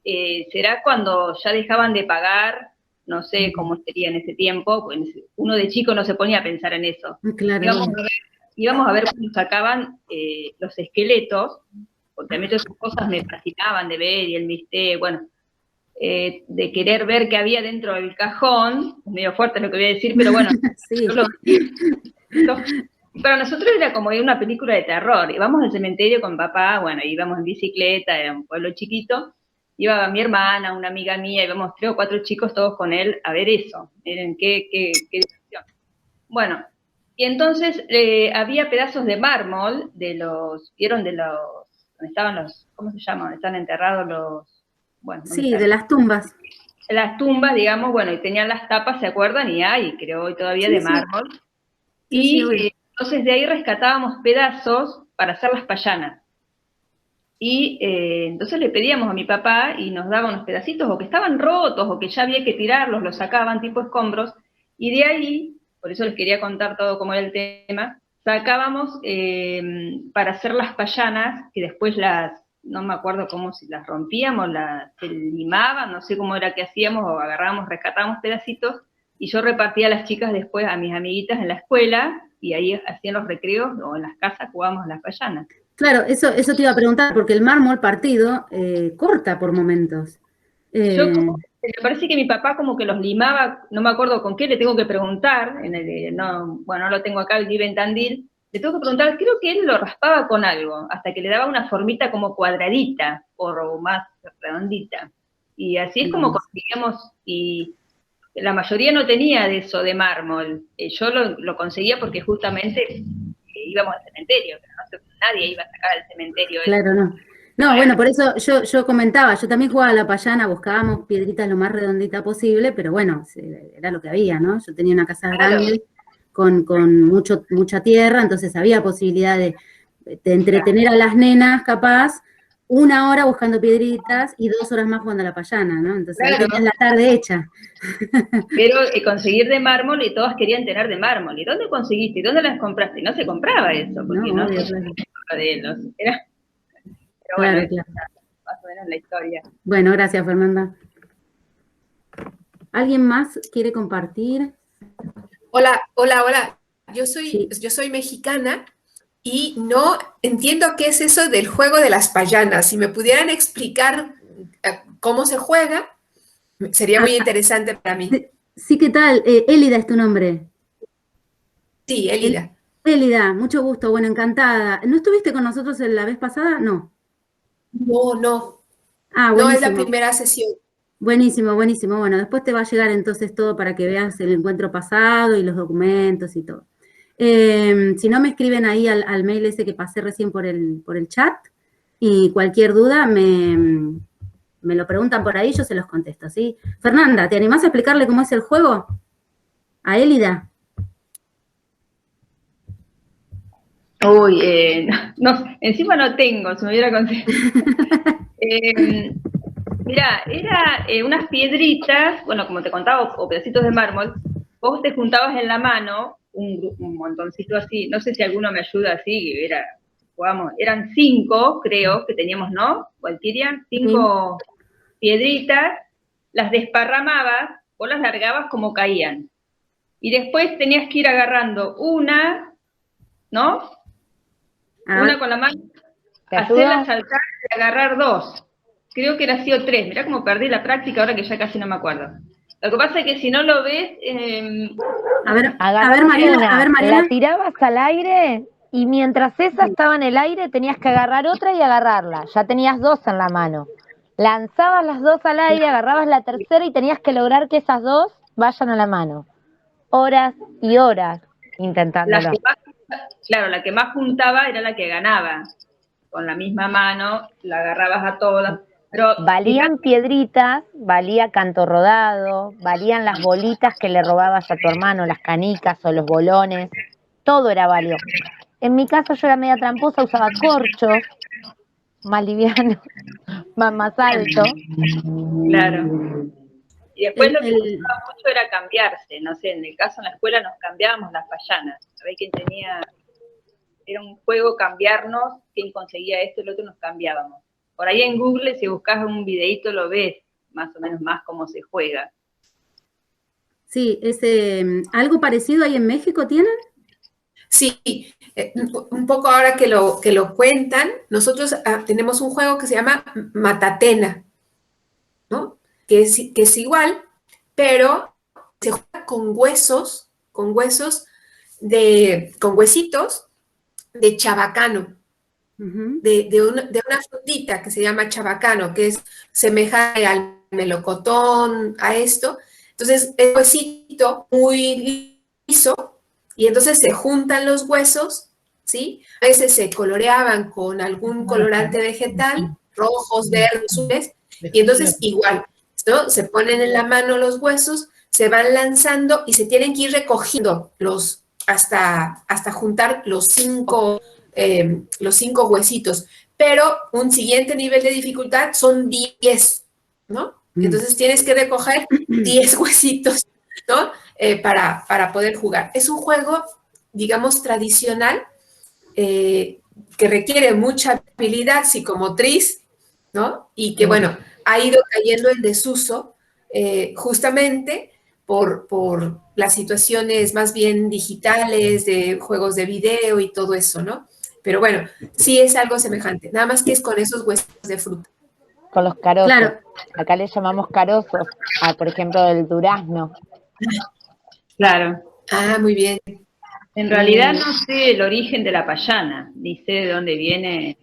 será cuando ya dejaban de pagar, no sé cómo sería en ese tiempo, pues uno de chico no se ponía a pensar en eso. Claro. Íbamos a ver cuando sacaban los esqueletos, porque a mí todas esas cosas me fascinaban de ver, y el misterio, bueno, de querer ver qué había dentro del cajón, medio fuerte lo que voy a decir, pero bueno, sí. Para nosotros era como una película de terror. Íbamos al cementerio con papá, bueno, íbamos en bicicleta, era un pueblo chiquito. Iba mi hermana, una amiga mía, íbamos 3 o 4 chicos todos con él a ver eso. Miren qué diversión. Bueno, y entonces había pedazos de mármol ¿vieron de los, donde estaban los, ¿cómo se llama? Donde están enterrados los, bueno. Sí, de las tumbas. Las tumbas, digamos, bueno, y tenían las tapas, ¿se acuerdan? Y hay, creo, hoy todavía Sí, de sí. mármol. Sí, Y sí, entonces de ahí rescatábamos pedazos para hacer las payanas. Y entonces le pedíamos a mi papá y nos daba unos pedacitos o que estaban rotos o que ya había que tirarlos, los sacaban tipo escombros. Y de ahí, por eso les quería contar todo cómo era el tema, sacábamos para hacer las payanas, que después no me acuerdo cómo, si las rompíamos, se limaban, no sé cómo era que hacíamos, o agarrábamos, rescatábamos pedacitos, y yo repartía a las chicas después a mis amiguitas en la escuela, y ahí hacían los recreos, o en las casas jugábamos a las payanas. Claro, eso te iba a preguntar, porque el mármol partido corta por momentos. Me parece que mi papá como que los limaba, no me acuerdo con qué, le tengo que preguntar, no lo tengo acá, él vive en Tandil, le tengo que preguntar, creo que él lo raspaba con algo, hasta que le daba una formita como cuadradita, o más redondita. Y así es como conseguíamos, y la mayoría no tenía de eso de mármol. Yo lo conseguía porque justamente íbamos al cementerio, pero nadie iba a sacar al cementerio eso. Claro, no. No, bueno, por eso yo comentaba, yo también jugaba a la payana, buscábamos piedritas lo más redondita posible, pero bueno, era lo que había, ¿no? Yo tenía una casa grande con mucha tierra, entonces había posibilidad de entretener a las nenas, capaz, 1 hora buscando piedritas y 2 horas más jugando a la payana, ¿no? Entonces ahí tenías la tarde hecha. Pero conseguir de mármol, y todas querían tener de mármol. ¿Y dónde conseguiste? ¿Y dónde las compraste? Y no se compraba eso, porque no obvio, se claro. de ellos. Pero Claro, bueno, claro. más o menos la historia. Bueno, gracias, Fernanda. ¿Alguien más quiere compartir? Hola. Yo soy mexicana y no entiendo qué es eso del juego de las payanas. Si me pudieran explicar cómo se juega, sería muy interesante para mí. Sí, ¿qué tal? Élida es tu nombre. Sí, Élida. Élida, mucho gusto, bueno, encantada. ¿No estuviste con nosotros la vez pasada? No. No. Ah, no, es la buenísimo. primera sesión. Buenísimo. Bueno, después te va a llegar entonces todo para que veas el encuentro pasado y los documentos y todo. Si no, me escriben ahí al mail ese que pasé recién por el chat y cualquier duda me lo preguntan por ahí, yo se los contesto, ¿sí? Fernanda, ¿te animás a explicarle cómo es el juego a Élida? Uy, no, encima no tengo, se me hubiera conseguido. Mira, era unas piedritas, bueno, como te contaba, o pedacitos de mármol, vos te juntabas en la mano un montoncito así, no sé si alguno me ayuda así, eran 5, creo, que teníamos, ¿no? Valkyria, 5 piedritas, las desparramabas, vos las largabas como caían. Y después tenías que ir agarrando una, ¿no? Una con la mano, hacerla saltar y agarrar 2. Creo que era así o 3. Mirá cómo perdí la práctica ahora que ya casi no me acuerdo. Lo que pasa es que si no lo ves... A ver, Mariela. La tirabas al aire y mientras esa estaba en el aire tenías que agarrar otra y agarrarla. Ya tenías 2 en la mano. Lanzabas las 2 al aire, agarrabas la tercera y tenías que lograr que esas 2 vayan a la mano. Horas y horas intentándolo. La que más juntaba era la que ganaba. Con la misma mano, la agarrabas a todas. Pero, valían piedritas, valía canto rodado, valían las bolitas que le robabas a tu hermano, las canicas o los bolones, todo era valioso. En mi caso yo era media tramposa, usaba corchos, más livianos, más alto. Claro. Y después lo que usaba mucho era cambiarse, no sé, en el caso en la escuela nos cambiábamos las payanas, a ver quién tenía, era un juego cambiarnos, quién conseguía esto y el otro nos cambiábamos. Por ahí en Google, si buscas un videito, lo ves más o menos más cómo se juega. Sí, ¿algo parecido ahí en México tienen? Sí, un poco ahora que lo cuentan, nosotros tenemos un juego que se llama Matatena, ¿no? Que es igual, pero se juega con huesos con huesitos de chabacano, de una frutita que se llama chabacano, que es semejante al melocotón, a esto. Entonces, es un huesito muy liso, y entonces se juntan los huesos, ¿sí? A veces se coloreaban con algún colorante vegetal, rojos, verdes, azules, y entonces igual, ¿no? Se ponen en la mano los huesos, se van lanzando y se tienen que ir recogiendo hasta juntar los cinco huesitos. Pero un siguiente nivel de dificultad son 10, ¿no? Entonces tienes que recoger 10 huesitos, ¿no? Para poder jugar. Es un juego, digamos, tradicional, que requiere mucha habilidad psicomotriz, ¿no? Y que, bueno, ha ido cayendo en desuso justamente por las situaciones más bien digitales, de juegos de video y todo eso, ¿no? Pero bueno, sí es algo semejante, nada más que es con esos huesos de fruta. Con los carozos. Claro. Acá le llamamos carozos, por ejemplo, el durazno. Claro. Ah, muy bien. En realidad no sé el origen de la payana, ni sé de dónde viene.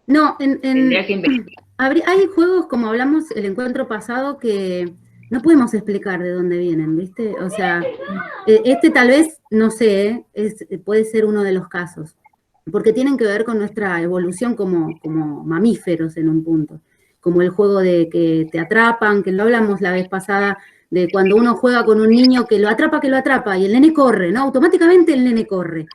No, Tendría que investigar. hay juegos, como hablamos el encuentro pasado, que no podemos explicar de dónde vienen, ¿viste? O sea, este tal vez, no sé, puede ser uno de los casos, porque tienen que ver con nuestra evolución como mamíferos en un punto, como el juego de que te atrapan, que lo hablamos la vez pasada, de cuando uno juega con un niño que lo atrapa, y el nene corre, ¿no? Automáticamente el nene corre.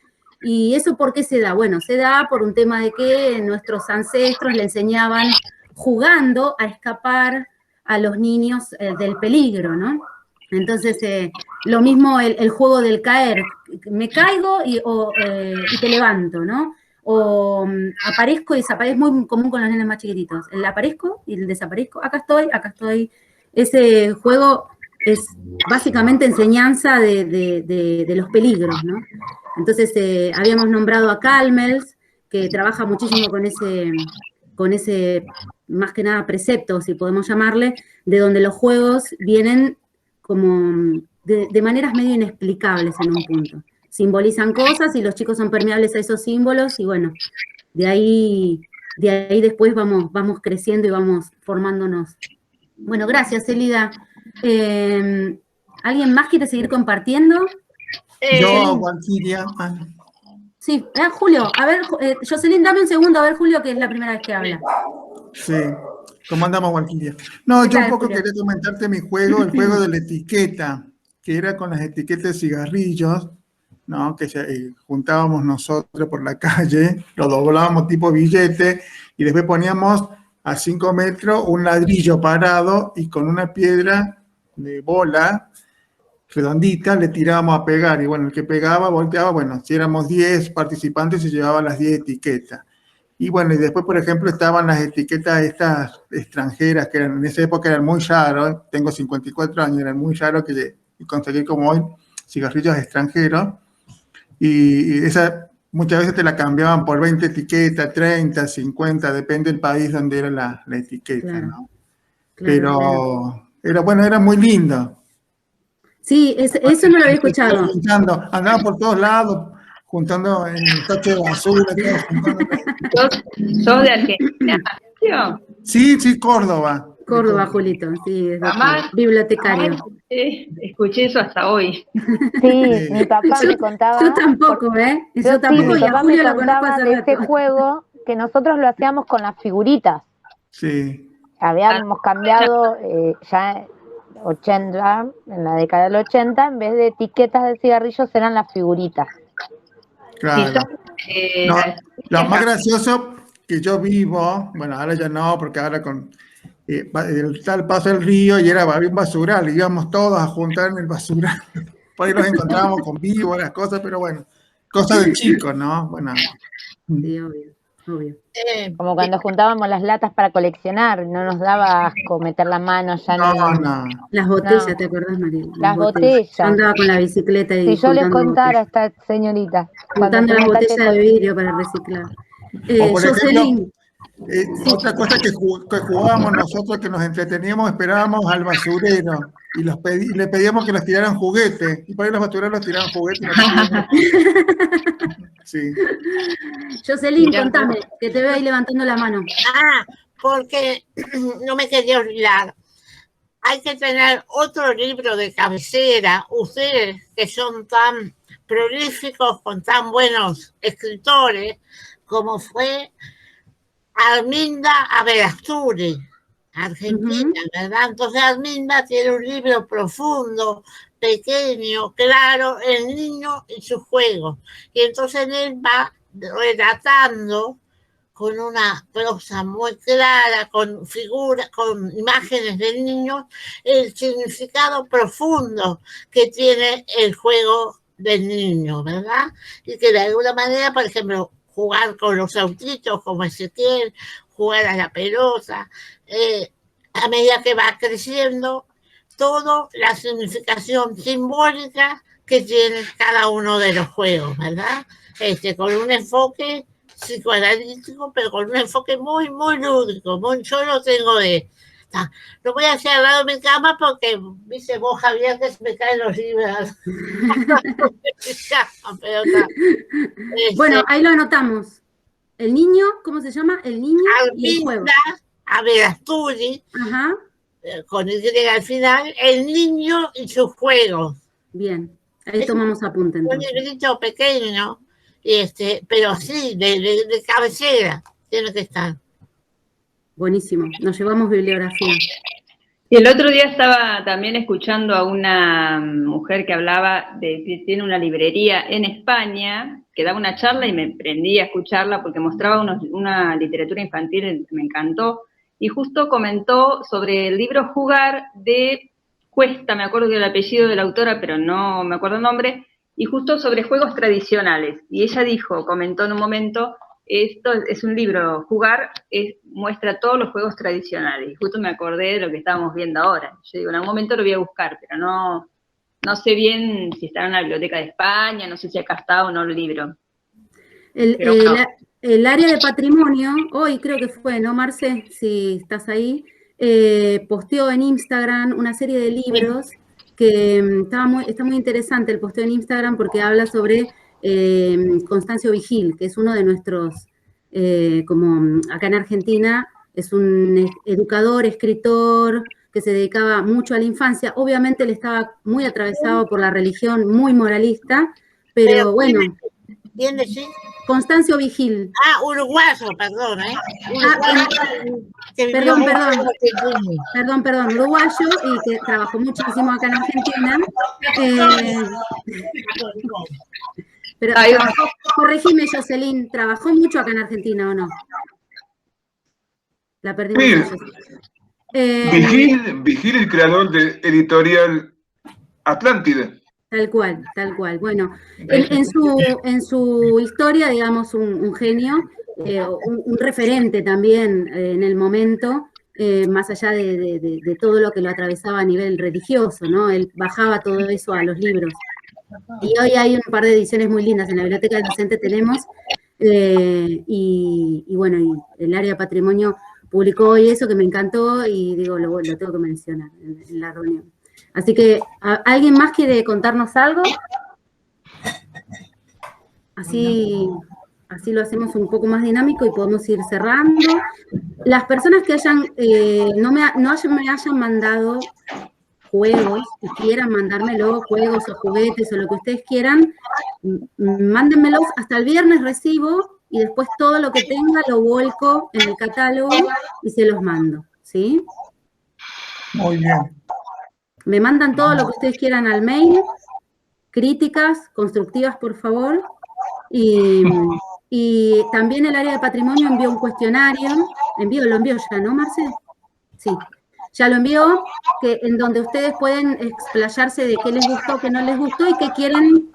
¿Y eso por qué se da? Bueno, se da por un tema de que nuestros ancestros le enseñaban jugando a escapar a los niños del peligro, ¿no? Entonces, lo mismo el juego del caer, me caigo y te levanto, ¿no? O aparezco y desaparezco, es muy común con los nenes más chiquititos. El aparezco y el desaparezco, acá estoy. Ese juego es básicamente enseñanza de los peligros, ¿no? Entonces, habíamos nombrado a Calmels, que trabaja muchísimo con ese, más que nada, precepto, si podemos llamarle, de donde los juegos vienen como de maneras medio inexplicables en un punto. Simbolizan cosas y los chicos son permeables a esos símbolos y bueno, de ahí después vamos creciendo y vamos formándonos. Bueno, gracias, Elida. ¿Alguien más quiere seguir compartiendo? Yo, Valquiria. Sí, Julio, a ver, Jocelyn, dame un segundo, a ver, Julio, que es la primera vez que habla. Sí, ¿cómo andamos, Valquiria? No, yo un poco quería comentarte mi juego, el juego de la etiqueta, que era con las etiquetas de cigarrillos, ¿no? Que juntábamos nosotros por la calle, lo doblábamos tipo billete y después poníamos a 5 metros un ladrillo parado y con una piedra de bola redondita le tirábamos a pegar y bueno, el que pegaba volteaba, bueno, si éramos 10 participantes se llevaban las 10 etiquetas. Y bueno, y después, por ejemplo, estaban las etiquetas estas extranjeras, que en esa época eran muy raros, tengo 54 años, eran muy raros que conseguir como hoy cigarrillos extranjeros, y esa muchas veces te la cambiaban por 20 etiquetas, 30, 50, depende del país donde era la etiqueta, claro, ¿no? Pero era muy lindo. Sí, eso no lo había escuchado. Andaba por todos lados, juntando en el tacho de basura. ¿Sos de Argentina, Mauricio? Sí, Córdoba. Córdoba, Julito, sí, es bibliotecario. Escuché eso hasta hoy. Sí, mi papá me contaba. Yo tampoco, ¿eh? Yo tampoco, y a Julio lo conozco hace rato. Este juego que nosotros lo hacíamos con las figuritas. Sí. Habíamos cambiado ya 80, en la década del 80, en vez de etiquetas de cigarrillos eran las figuritas. Claro. Lo más gracioso que yo vivo, bueno, ahora ya no, porque ahora con está el paso del río y había un basural, íbamos todos a juntar en el basural. Por ahí nos encontrábamos con víboras, cosas, pero bueno, cosas de chicos, ¿no? Bueno. Sí, obvio. Como cuando juntábamos las latas para coleccionar, no nos daba asco meter la mano ya. No. Las botellas, ¿te acordás, María? Las botellas. Yo andaba con la bicicleta y si yo les contara a esta señorita. Juntando las botellas de vidrio para reciclar. O por ejemplo, Otra cosa que jugábamos nosotros, que nos entreteníamos, esperábamos al basurero y le pedíamos que nos tiraran juguetes. Y por ahí los basureros nos tiraban juguetes. Sí. Jocelyn, contame, que te veo ahí levantando la mano. Porque no me quería olvidar. Hay que tener otro libro de cabecera. Ustedes que son tan prolíficos, con tan buenos escritores, como fue Arminda Averasturi, argentina, ¿verdad? Entonces Arminda tiene un libro profundo, pequeño, claro, El niño y sus juegos. Y entonces él va relatando con una prosa muy clara, con figuras, con imágenes de niños, el significado profundo que tiene el juego del niño, ¿verdad? Y que de alguna manera, por ejemplo, jugar con los autitos como Ezequiel, jugar a la pelota, a medida que va creciendo, toda la significación simbólica que tiene cada uno de los juegos, ¿verdad? Con un enfoque psicoanalítico, pero con un enfoque muy, muy lúdico. Yo lo tengo lo voy a hacer al lado de mi cama porque, dice vos, Javier, que se me caen los libros. Bueno, ahí lo anotamos. El niño, ¿cómo se llama? El niño y el juego. Averasturi, con Y al final, El niño y sus juegos. Bien, ahí tomamos apunte. Un librito pequeño, pero sí, de cabecera, tiene que estar. Buenísimo, nos llevamos bibliografía. Y el otro día estaba también escuchando a una mujer que hablaba que tiene una librería en España, que daba una charla y me prendí a escucharla porque mostraba una literatura infantil que me encantó, y justo comentó sobre el libro Jugar de Cuesta, me acuerdo del apellido de la autora, pero no me acuerdo el nombre, y justo sobre juegos tradicionales. Y ella comentó en un momento, esto es un libro, Jugar muestra todos los juegos tradicionales. Y justo me acordé de lo que estábamos viendo ahora. Yo digo, en algún momento lo voy a buscar, pero no sé bien si está en la Biblioteca de España, no sé si acá está o no el libro. El área de patrimonio, hoy creo que fue, ¿no, Marce? Si estás ahí, posteó en Instagram una serie de libros que está muy interesante el posteo en Instagram porque habla sobre Constancio Vigil, que es uno de nuestros, como acá en Argentina, es un educador, escritor, que se dedicaba mucho a la infancia. Obviamente él estaba muy atravesado por la religión, muy moralista, pero bueno. ¿Quién decís? Constancio Vigil. Uruguayo, perdón, Perdón, uruguayo, y que trabajó muchísimo acá en Argentina. Pero corregime, Jocelyn, ¿trabajó mucho acá en Argentina o no? La perdimos. Vigil, el creador de Editorial Atlántida. Tal cual. Bueno, en su historia, digamos, un genio, un referente también en el momento, más allá de todo lo que lo atravesaba a nivel religioso, ¿no? Él bajaba todo eso a los libros. Y hoy hay un par de ediciones muy lindas, en la Biblioteca del Docente tenemos, y bueno, y el área de patrimonio publicó hoy eso que me encantó, y digo, lo tengo que mencionar en la reunión. Así que, ¿alguien más quiere contarnos algo? Así lo hacemos un poco más dinámico y podemos ir cerrando. Las personas que no me hayan mandado juegos y quieran mandármelo, juegos o juguetes o lo que ustedes quieran, mándenmelos. Hasta el viernes recibo y después todo lo que tenga lo vuelco en el catálogo y se los mando, ¿sí? Muy bien. Me mandan todo lo que ustedes quieran al mail, críticas constructivas, por favor, y también el área de patrimonio envió un cuestionario, lo envió ya, ¿no, Marce? Sí, ya lo envió, en donde ustedes pueden explayarse de qué les gustó, qué no les gustó y qué quieren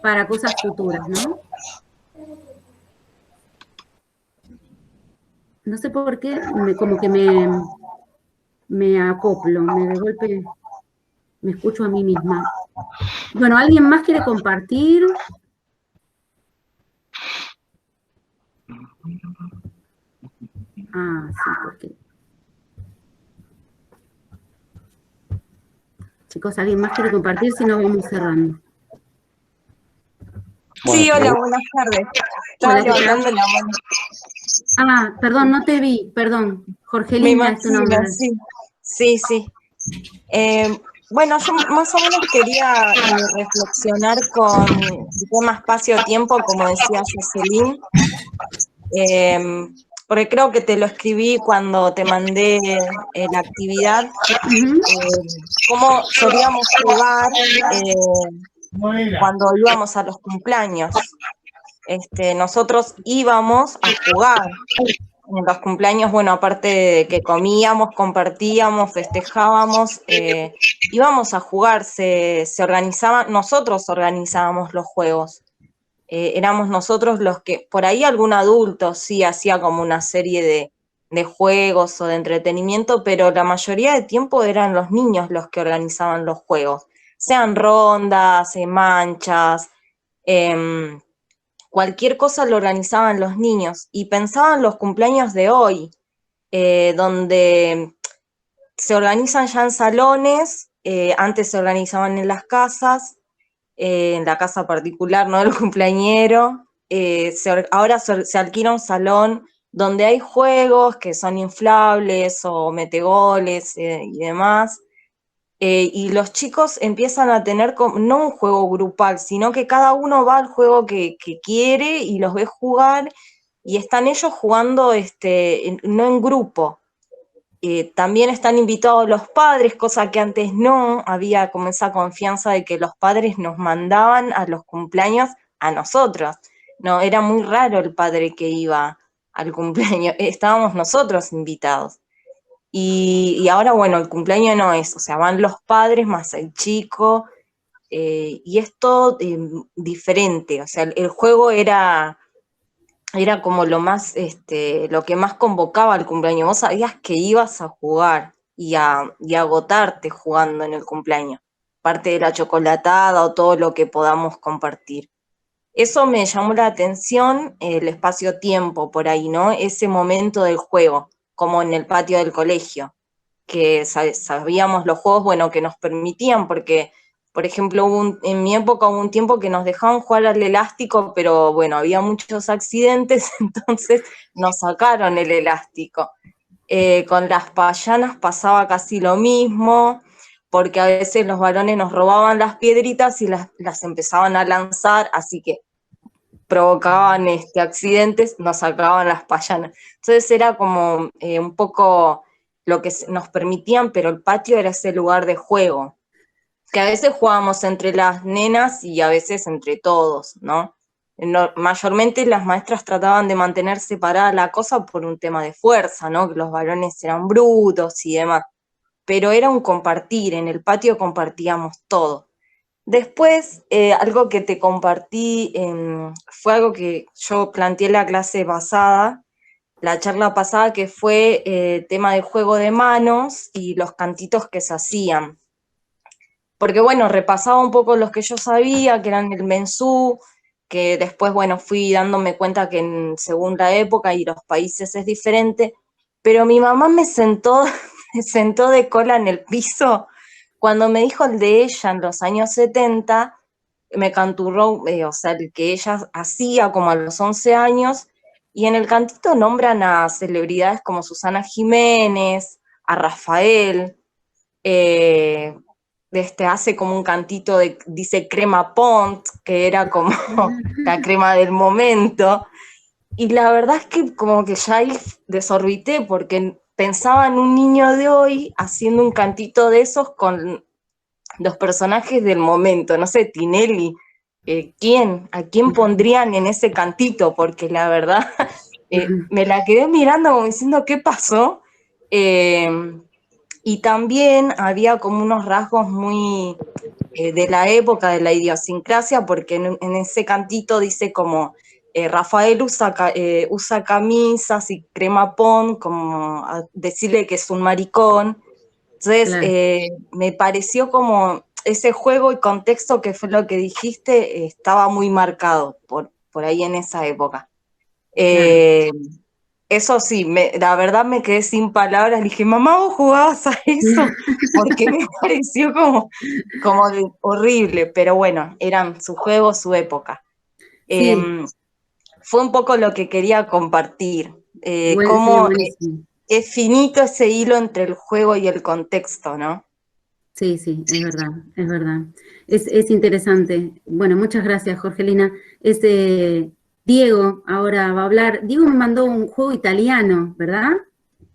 para cosas futuras, ¿no? No sé por qué, como que me acoplo, de golpe me escucho a mí misma. Bueno, ¿alguien más quiere compartir? Ah, sí, porque... Chicos, ¿alguien más quiere compartir? Si no, vamos cerrando. Sí, hola, buenas tardes. Estaba Hola, ¿qué tal? levantando la mano. Ah, perdón, no te vi, perdón. Me Jorgelina es tu nombre. imagino, sí. Bueno, yo más o menos quería reflexionar con el tema espacio-tiempo, como decía Jocelyn, porque creo que te lo escribí cuando te mandé la actividad, cómo solíamos jugar cuando íbamos a los cumpleaños. Nosotros íbamos a jugar en los cumpleaños, bueno, aparte de que comíamos, compartíamos, festejábamos, íbamos a jugar, se organizaban, nosotros organizábamos los juegos. Éramos nosotros los que, por ahí algún adulto sí hacía como una serie de juegos o de entretenimiento, pero la mayoría de tiempo eran los niños los que organizaban los juegos, sean rondas, manchas, cualquier cosa lo organizaban los niños y pensaban los cumpleaños de hoy, donde se organizan ya en salones, antes se organizaban en las casas, en la casa particular, no del cumpleañero, ahora se alquila un salón donde hay juegos que son inflables o metegoles y demás. Y los chicos empiezan a tener no un juego grupal, sino que cada uno va al juego que quiere y los ve jugar y están ellos jugando no en grupo. También están invitados los padres, cosa que antes no, había como esa confianza de que los padres nos mandaban a los cumpleaños a nosotros. No, era muy raro el padre que iba al cumpleaños, estábamos nosotros invitados. Y ahora, bueno, el cumpleaños no es, o sea, van los padres más el chico, y es todo diferente, o sea, el juego era como lo más, lo que más convocaba al cumpleaños. Vos sabías que ibas a jugar y a agotarte jugando en el cumpleaños, parte de la chocolatada o todo lo que podamos compartir. Eso me llamó la atención, el espacio-tiempo por ahí, ¿no? Ese momento del juego, como en el patio del colegio, que sabíamos los juegos, bueno, que nos permitían, porque, por ejemplo, en mi época hubo un tiempo que nos dejaban jugar al elástico, pero bueno, había muchos accidentes, entonces nos sacaron el elástico. Con las payanas pasaba casi lo mismo, porque a veces los varones nos robaban las piedritas y las empezaban a lanzar, así que provocaban accidentes, nos sacaban las payanas. Entonces era como un poco lo que nos permitían, pero el patio era ese lugar de juego, que a veces jugábamos entre las nenas y a veces entre todos, ¿no? Mayormente las maestras trataban de mantener separada la cosa por un tema de fuerza, ¿no? Que los varones eran brutos y demás, pero era un compartir, en el patio compartíamos todo. Después, algo que te compartí fue algo que yo planteé en la clase pasada, la charla pasada, que fue tema del juego de manos y los cantitos que se hacían. Porque bueno, repasaba un poco los que yo sabía, que eran el mensú, que después, bueno, fui dándome cuenta que según la época y los países es diferente, pero mi mamá me sentó de cola en el piso cuando me dijo el de ella en los años 70, me canturró, o sea, el que ella hacía como a los 11 años, y en el cantito nombran a celebridades como Susana Jiménez, a Rafael, hace como un cantito dice crema Pont, que era como la crema del momento, y la verdad es que como que ya ahí desorbité, porque pensaba en un niño de hoy haciendo un cantito de esos con los personajes del momento, no sé, Tinelli, ¿a quién pondrían en ese cantito? Porque la verdad, me la quedé mirando como diciendo, ¿qué pasó? Y también había como unos rasgos muy de la época, de la idiosincrasia, porque en ese cantito dice como, Rafael usa camisas y crema Pont, como a decirle que es un maricón. Entonces, claro, me pareció como ese juego y contexto que fue lo que dijiste, estaba muy marcado por ahí en esa época. Claro. Eso sí, la verdad me quedé sin palabras. Le dije, mamá, ¿vos jugabas a eso? Porque me pareció como horrible, pero bueno, eran su juego, su época. Sí. Fue un poco lo que quería compartir. Buenísimo. Es finito ese hilo entre el juego y el contexto, ¿no? Sí, es verdad, es verdad. Es interesante. Bueno, muchas gracias, Jorgelina. Diego ahora va a hablar. Diego me mandó un juego italiano, ¿verdad?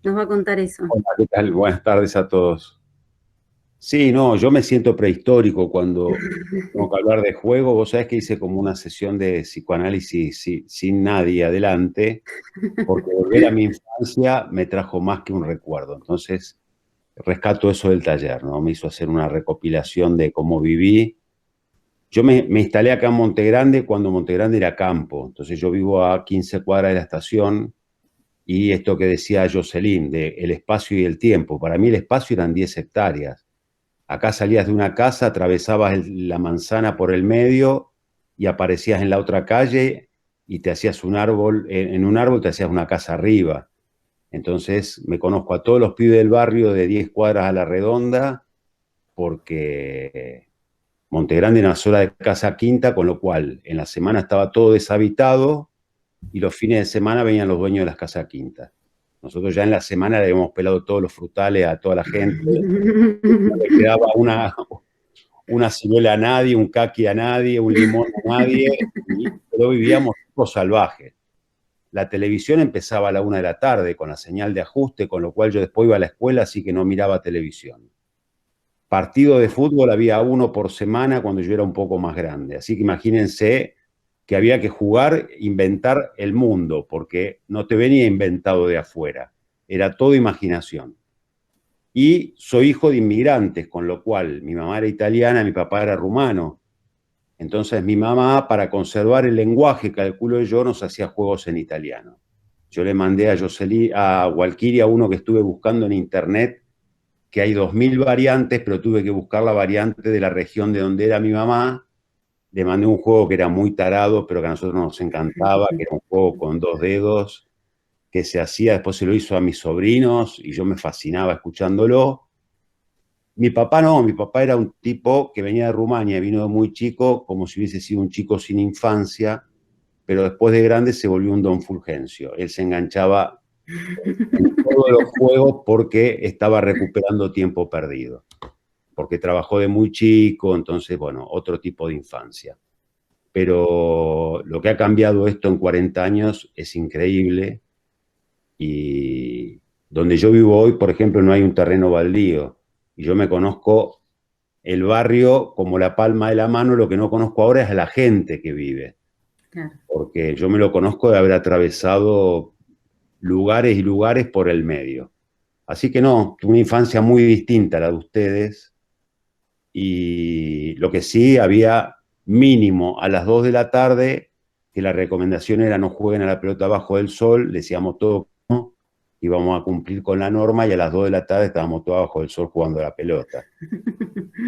Nos va a contar eso. Hola, ¿qué tal? Buenas tardes a todos. Sí, no, yo me siento prehistórico cuando tengo que hablar de juego. Vos sabés que hice como una sesión de psicoanálisis sin nadie adelante, porque volver a mi infancia me trajo más que un recuerdo. Entonces, rescato eso del taller, ¿no? Me hizo hacer una recopilación de cómo viví. Yo me instalé acá en Montegrande cuando Montegrande era campo. Entonces yo vivo a 15 cuadras de la estación. Y esto que decía Jocelyn, de el espacio y el tiempo. Para mí el espacio eran 10 hectáreas. Acá salías de una casa, atravesabas la manzana por el medio y aparecías en la otra calle y te hacías un árbol, en un árbol te hacías una casa arriba. Entonces me conozco a todos los pibes del barrio de 10 cuadras a la redonda porque Montegrande era una sola de casa quinta, con lo cual en la semana estaba todo deshabitado y los fines de semana venían los dueños de las casas quintas. Nosotros ya en la semana le habíamos pelado todos los frutales a toda la gente, no le quedaba una ciruela a nadie, un caqui a nadie, un limón a nadie, pero vivíamos tipos salvajes. La televisión empezaba a la 1 de la tarde con la señal de ajuste, con lo cual yo después iba a la escuela, así que no miraba televisión. Partido de fútbol había uno por semana cuando yo era un poco más grande, así que imagínense que había que jugar, inventar el mundo, porque no te venía inventado de afuera, era todo imaginación. Y soy hijo de inmigrantes, con lo cual mi mamá era italiana, mi papá era rumano. Entonces mi mamá, para conservar el lenguaje, calculo yo, nos hacía juegos en italiano. Yo le mandé a Walkiria uno que estuve buscando en internet, que hay 2000 variantes, pero tuve que buscar la variante de la región de donde era mi mamá. Le mandé un juego que era muy tarado, pero que a nosotros nos encantaba, que era un juego con 2 dedos, que se hacía, después se lo hizo a mis sobrinos, y yo me fascinaba escuchándolo. Mi papá no, mi papá era un tipo que venía de Rumania, vino de muy chico, como si hubiese sido un chico sin infancia, pero después de grande se volvió un Don Fulgencio. Él se enganchaba en todos los juegos porque estaba recuperando tiempo perdido. Porque trabajó de muy chico, entonces, bueno, otro tipo de infancia. Pero lo que ha cambiado esto en 40 años es increíble. Y donde yo vivo hoy, por ejemplo, no hay un terreno baldío. Y yo me conozco el barrio como la palma de la mano, lo que no conozco ahora es a la gente que vive. Claro. Porque yo me lo conozco de haber atravesado lugares y lugares por el medio. Así que no, una infancia muy distinta a la de ustedes. Y lo que sí, había mínimo a las 2 de la tarde, que la recomendación era no jueguen a la pelota bajo del sol, decíamos todo no, íbamos a cumplir con la norma, y a las 2 de la tarde estábamos todos bajo del sol jugando a la pelota.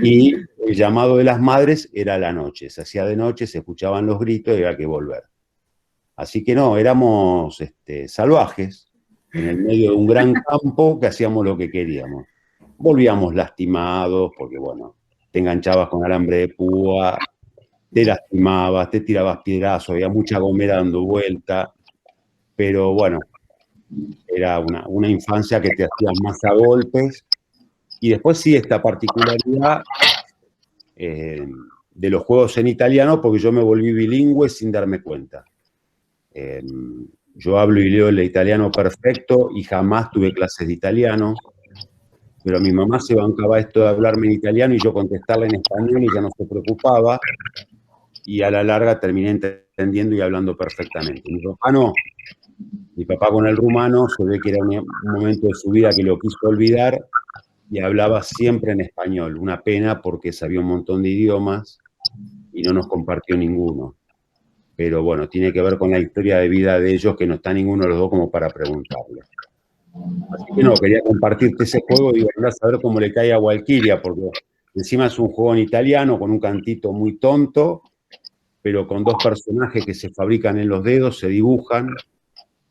Y el llamado de las madres era a la noche, se hacía de noche, se escuchaban los gritos y había que volver. Así que no, éramos salvajes, en el medio de un gran campo que hacíamos lo que queríamos. Volvíamos lastimados, porque bueno, te enganchabas con alambre de púa, te lastimabas, te tirabas piedrazos, había mucha gomera dando vuelta, pero bueno, era una infancia que te hacía más a golpes. Y después sí, esta particularidad de los juegos en italiano, porque yo me volví bilingüe sin darme cuenta. Yo hablo y leo el italiano perfecto y jamás tuve clases de italiano. Pero mi mamá se bancaba esto de hablarme en italiano y yo contestarle en español y ya no se preocupaba. Y a la larga terminé entendiendo y hablando perfectamente. Mi papá no. Mi papá con el rumano se ve que era un momento de su vida que lo quiso olvidar y hablaba siempre en español. Una pena porque sabía un montón de idiomas y no nos compartió ninguno. Pero bueno, tiene que ver con la historia de vida de ellos, que no está ninguno de los dos como para preguntarle. Así que no, quería compartirte ese juego y a saber cómo le cae a Walkiria, porque encima es un juego en italiano con un cantito muy tonto, pero con 2 personajes que se fabrican en los dedos, se dibujan,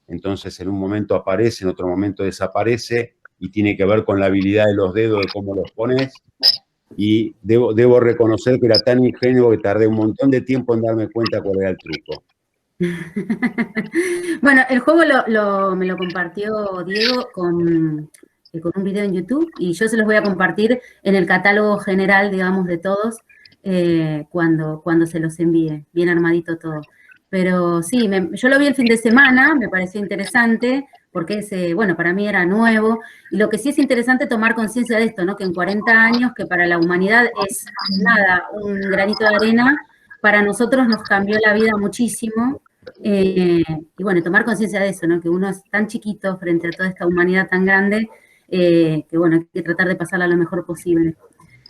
entonces en un momento aparece, en otro momento desaparece, y tiene que ver con la habilidad de los dedos, de cómo los pones, y debo reconocer que era tan ingenuo que tardé un montón de tiempo en darme cuenta cuál era el truco. Bueno, el juego me lo compartió Diego con un video en YouTube, y yo se los voy a compartir en el catálogo general, digamos, de todos, cuando se los envíe, bien armadito todo. Pero sí, yo lo vi el fin de semana, me pareció interesante, porque bueno, para mí era nuevo, y lo que sí es interesante tomar conciencia de esto, ¿no? Que en 40 años, que para la humanidad es nada, un granito de arena, para nosotros nos cambió la vida muchísimo, y bueno, tomar conciencia de eso, ¿no? Que uno es tan chiquito frente a toda esta humanidad tan grande, que bueno, hay que tratar de pasarla lo mejor posible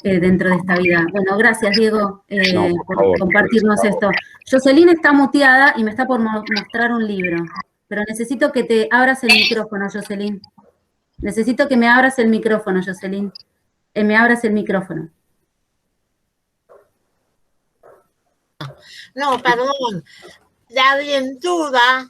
dentro de esta vida. Bueno, gracias, Diego, por compartirnos esto. Jocelyn está muteada y me está por mostrar un libro, pero necesito que te abras el micrófono, Jocelyn. Necesito que me abras el micrófono, Jocelyn. Me abras el micrófono. No, perdón. La aventura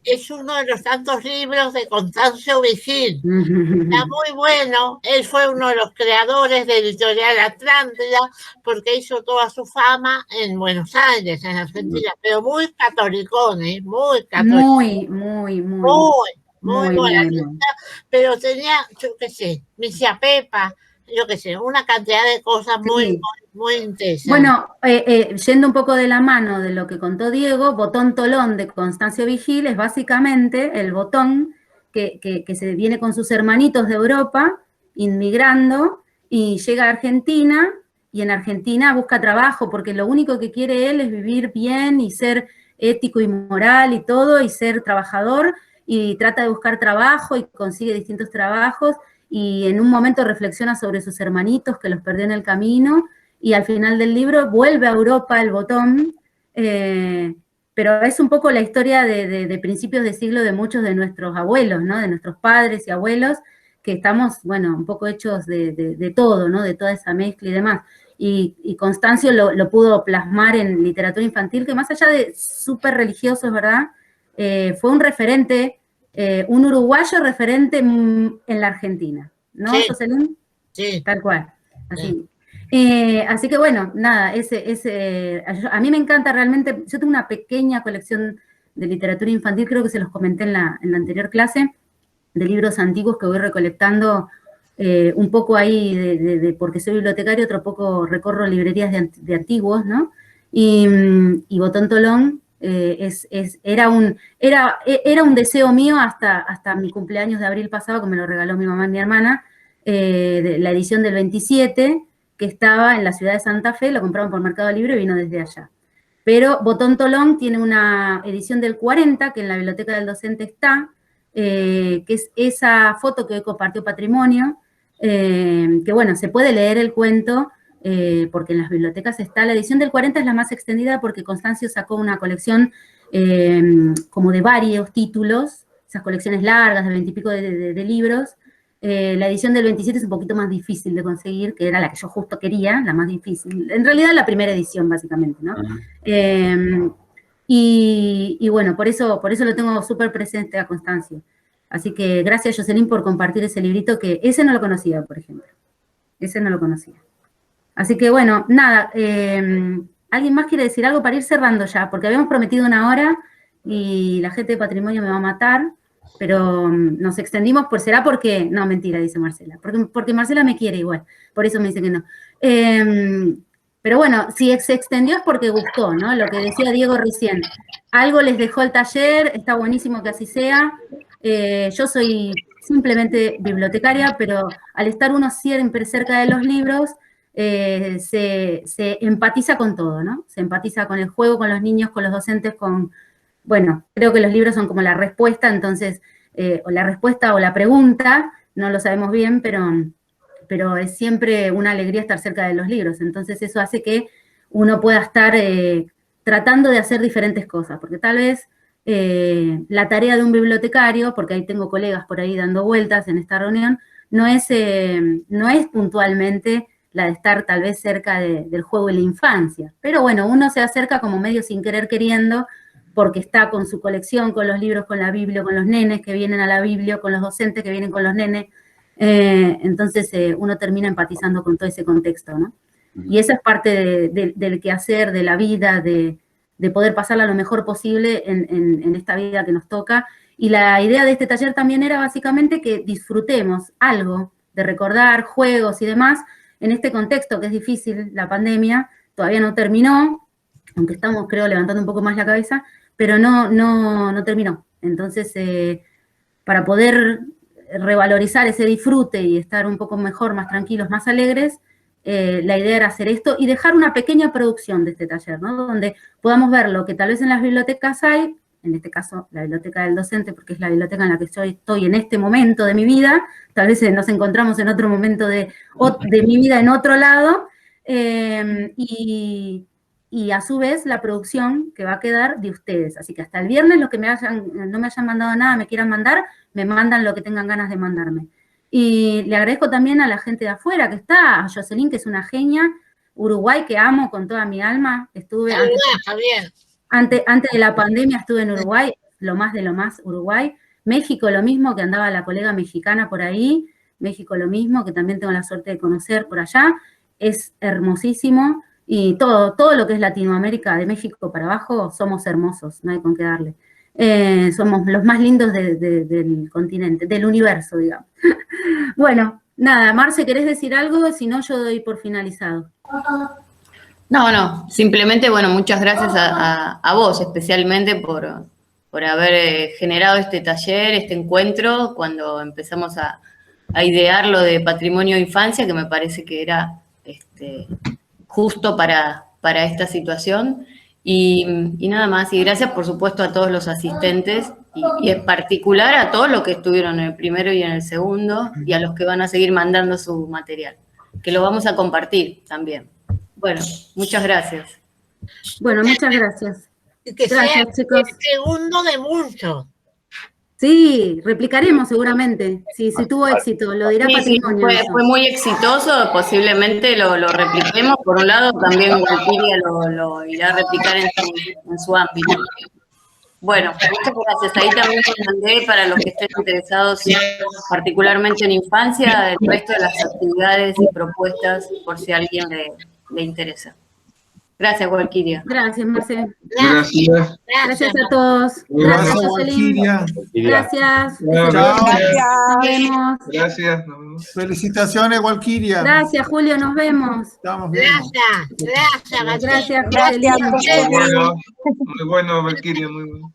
es uno de los tantos libros de Constancio Vigil. Está muy bueno. Él fue uno de los creadores de Editorial Atlántida, porque hizo toda su fama en Buenos Aires, en Argentina, pero muy catolicón, muy católico. Muy buena. Pero tenía, yo qué sé, Misia Pepa, yo qué sé, una cantidad de cosas muy interesantes. Bueno, yendo un poco de la mano de lo que contó Diego, Botón Tolón de Constancio Vigil es básicamente el Botón que se viene con sus hermanitos de Europa, inmigrando, y llega a Argentina, y en Argentina busca trabajo, porque lo único que quiere él es vivir bien y ser ético y moral y todo, y ser trabajador, y trata de buscar trabajo y consigue distintos trabajos, y en un momento reflexiona sobre sus hermanitos que los perdió en el camino, y al final del libro vuelve a Europa el Botón, pero es un poco la historia de principios de siglo de muchos de nuestros abuelos, ¿no? De nuestros padres y abuelos, que estamos, bueno, un poco hechos de todo, ¿no? De toda esa mezcla y demás. Y Constancio lo pudo plasmar en literatura infantil, que más allá de súper religioso, ¿verdad? Fue un referente, un uruguayo referente en la Argentina, ¿no, Jocelyn? Sí. Tal cual, así. Así que bueno, nada, a mí me encanta realmente. Yo tengo una pequeña colección de literatura infantil, creo que se los comenté en la anterior clase, de libros antiguos que voy recolectando, un poco ahí porque soy bibliotecario, otro poco recorro librerías de antiguos, ¿no? Y Botón Tolón era un deseo mío hasta mi cumpleaños de abril pasado, que me lo regaló mi mamá y mi hermana, de la edición del 27, que estaba en la ciudad de Santa Fe, lo compraron por Mercado Libre y vino desde allá. Pero Botón Tolón tiene una edición del 40, que en la biblioteca del docente está, que es esa foto que hoy compartió Patrimonio, que bueno, se puede leer el cuento, porque en las bibliotecas está. La edición del 40 es la más extendida porque Constancio sacó una colección como de varios títulos, esas colecciones largas de 20 y pico de libros. La edición del 27 es un poquito más difícil de conseguir, que era la que yo justo quería, la más difícil. En realidad la primera edición, básicamente, ¿no? Y bueno, por eso lo tengo súper presente a Constancio. Así que gracias, Jocelyn, por compartir ese librito, que ese no lo conocía, por ejemplo. Ese no lo conocía. Así que bueno, nada, ¿alguien más quiere decir algo para ir cerrando ya? Porque habíamos prometido 1 hora y la gente de Patrimonio me va a matar. Pero nos extendimos, pues será porque, no, mentira, dice Marcela, porque Marcela me quiere igual, por eso me dice que no. Pero bueno, si se extendió es porque gustó, ¿no? Lo que decía Diego recién, algo les dejó el taller, está buenísimo que así sea. Yo soy simplemente bibliotecaria, pero al estar uno siempre cerca de los libros, se empatiza con todo, ¿no? Se empatiza con el juego, con los niños, con los docentes, bueno, creo que los libros son como la respuesta, entonces, o la respuesta o la pregunta, no lo sabemos bien, pero es siempre una alegría estar cerca de los libros. Entonces eso hace que uno pueda estar tratando de hacer diferentes cosas, porque tal vez la tarea de un bibliotecario, porque ahí tengo colegas por ahí dando vueltas en esta reunión, no es puntualmente la de estar tal vez cerca del juego y la infancia. Pero bueno, uno se acerca como medio sin querer queriendo, porque está con su colección, con los libros, con la Biblia, con los nenes que vienen a la Biblia, con los docentes que vienen con los nenes. Entonces uno termina empatizando con todo ese contexto, ¿no? Y esa es parte del quehacer, de la vida, de poder pasarla lo mejor posible en esta vida que nos toca. Y la idea de este taller también era básicamente que disfrutemos algo de recordar juegos y demás en este contexto que es difícil, la pandemia todavía no terminó, aunque estamos, creo, levantando un poco más la cabeza, pero no terminó. Entonces, para poder revalorizar ese disfrute y estar un poco mejor, más tranquilos, más alegres, la idea era hacer esto y dejar una pequeña producción de este taller, ¿no? Donde podamos ver lo que tal vez en las bibliotecas hay, en este caso la biblioteca del docente, porque es la biblioteca en la que estoy en este momento de mi vida, tal vez nos encontramos en otro momento de mi vida en otro lado, y a su vez la producción que va a quedar de ustedes. Así que hasta el viernes los que no me hayan mandado nada, me quieran mandar, me mandan lo que tengan ganas de mandarme. Y le agradezco también a la gente de afuera que está, a Jocelyn, que es una genia, Uruguay, que amo con toda mi alma. Estuve antes de la pandemia, estuve en Uruguay, lo más de lo más Uruguay. México lo mismo, que andaba la colega mexicana por ahí. México lo mismo, que también tengo la suerte de conocer por allá. Es hermosísimo. Y todo lo que es Latinoamérica, de México para abajo, somos hermosos, no hay con qué darle. Somos los más lindos del continente, del universo, digamos. Bueno, nada, Marce, ¿querés decir algo? Si no, yo doy por finalizado. No, simplemente, bueno, muchas gracias a vos, especialmente por haber generado este taller, este encuentro, cuando empezamos a idear lo de patrimonio de infancia, que me parece que era justo para esta situación. Y nada más, y gracias por supuesto a todos los asistentes y en particular a todos los que estuvieron en el primero y en el segundo y a los que van a seguir mandando su material, que lo vamos a compartir también. Bueno, muchas gracias. Bueno, muchas gracias. Gracias, chicos. El segundo de muchos. Sí, replicaremos seguramente, si tuvo éxito, lo dirá Patrimonio. Sí, fue muy exitoso, posiblemente lo repliquemos. Por un lado, también Walkiria lo irá a replicar en su ámbito. Bueno, muchas gracias. Ahí también les mandé, para los que estén interesados particularmente en infancia, el resto de las actividades y propuestas, por si a alguien le interesa. Gracias, Walkiria. Gracias, Marce. Gracias. Gracias a todos. Gracias, Walkiria. Gracias. Chao. Nos vemos. Gracias. Nos vemos. Felicitaciones, Walkiria. Gracias, Julio. Nos vemos. Estamos bien. Gracias. Gracias, Gracias, Jocelyn. Muy bueno, Walkiria, muy bueno.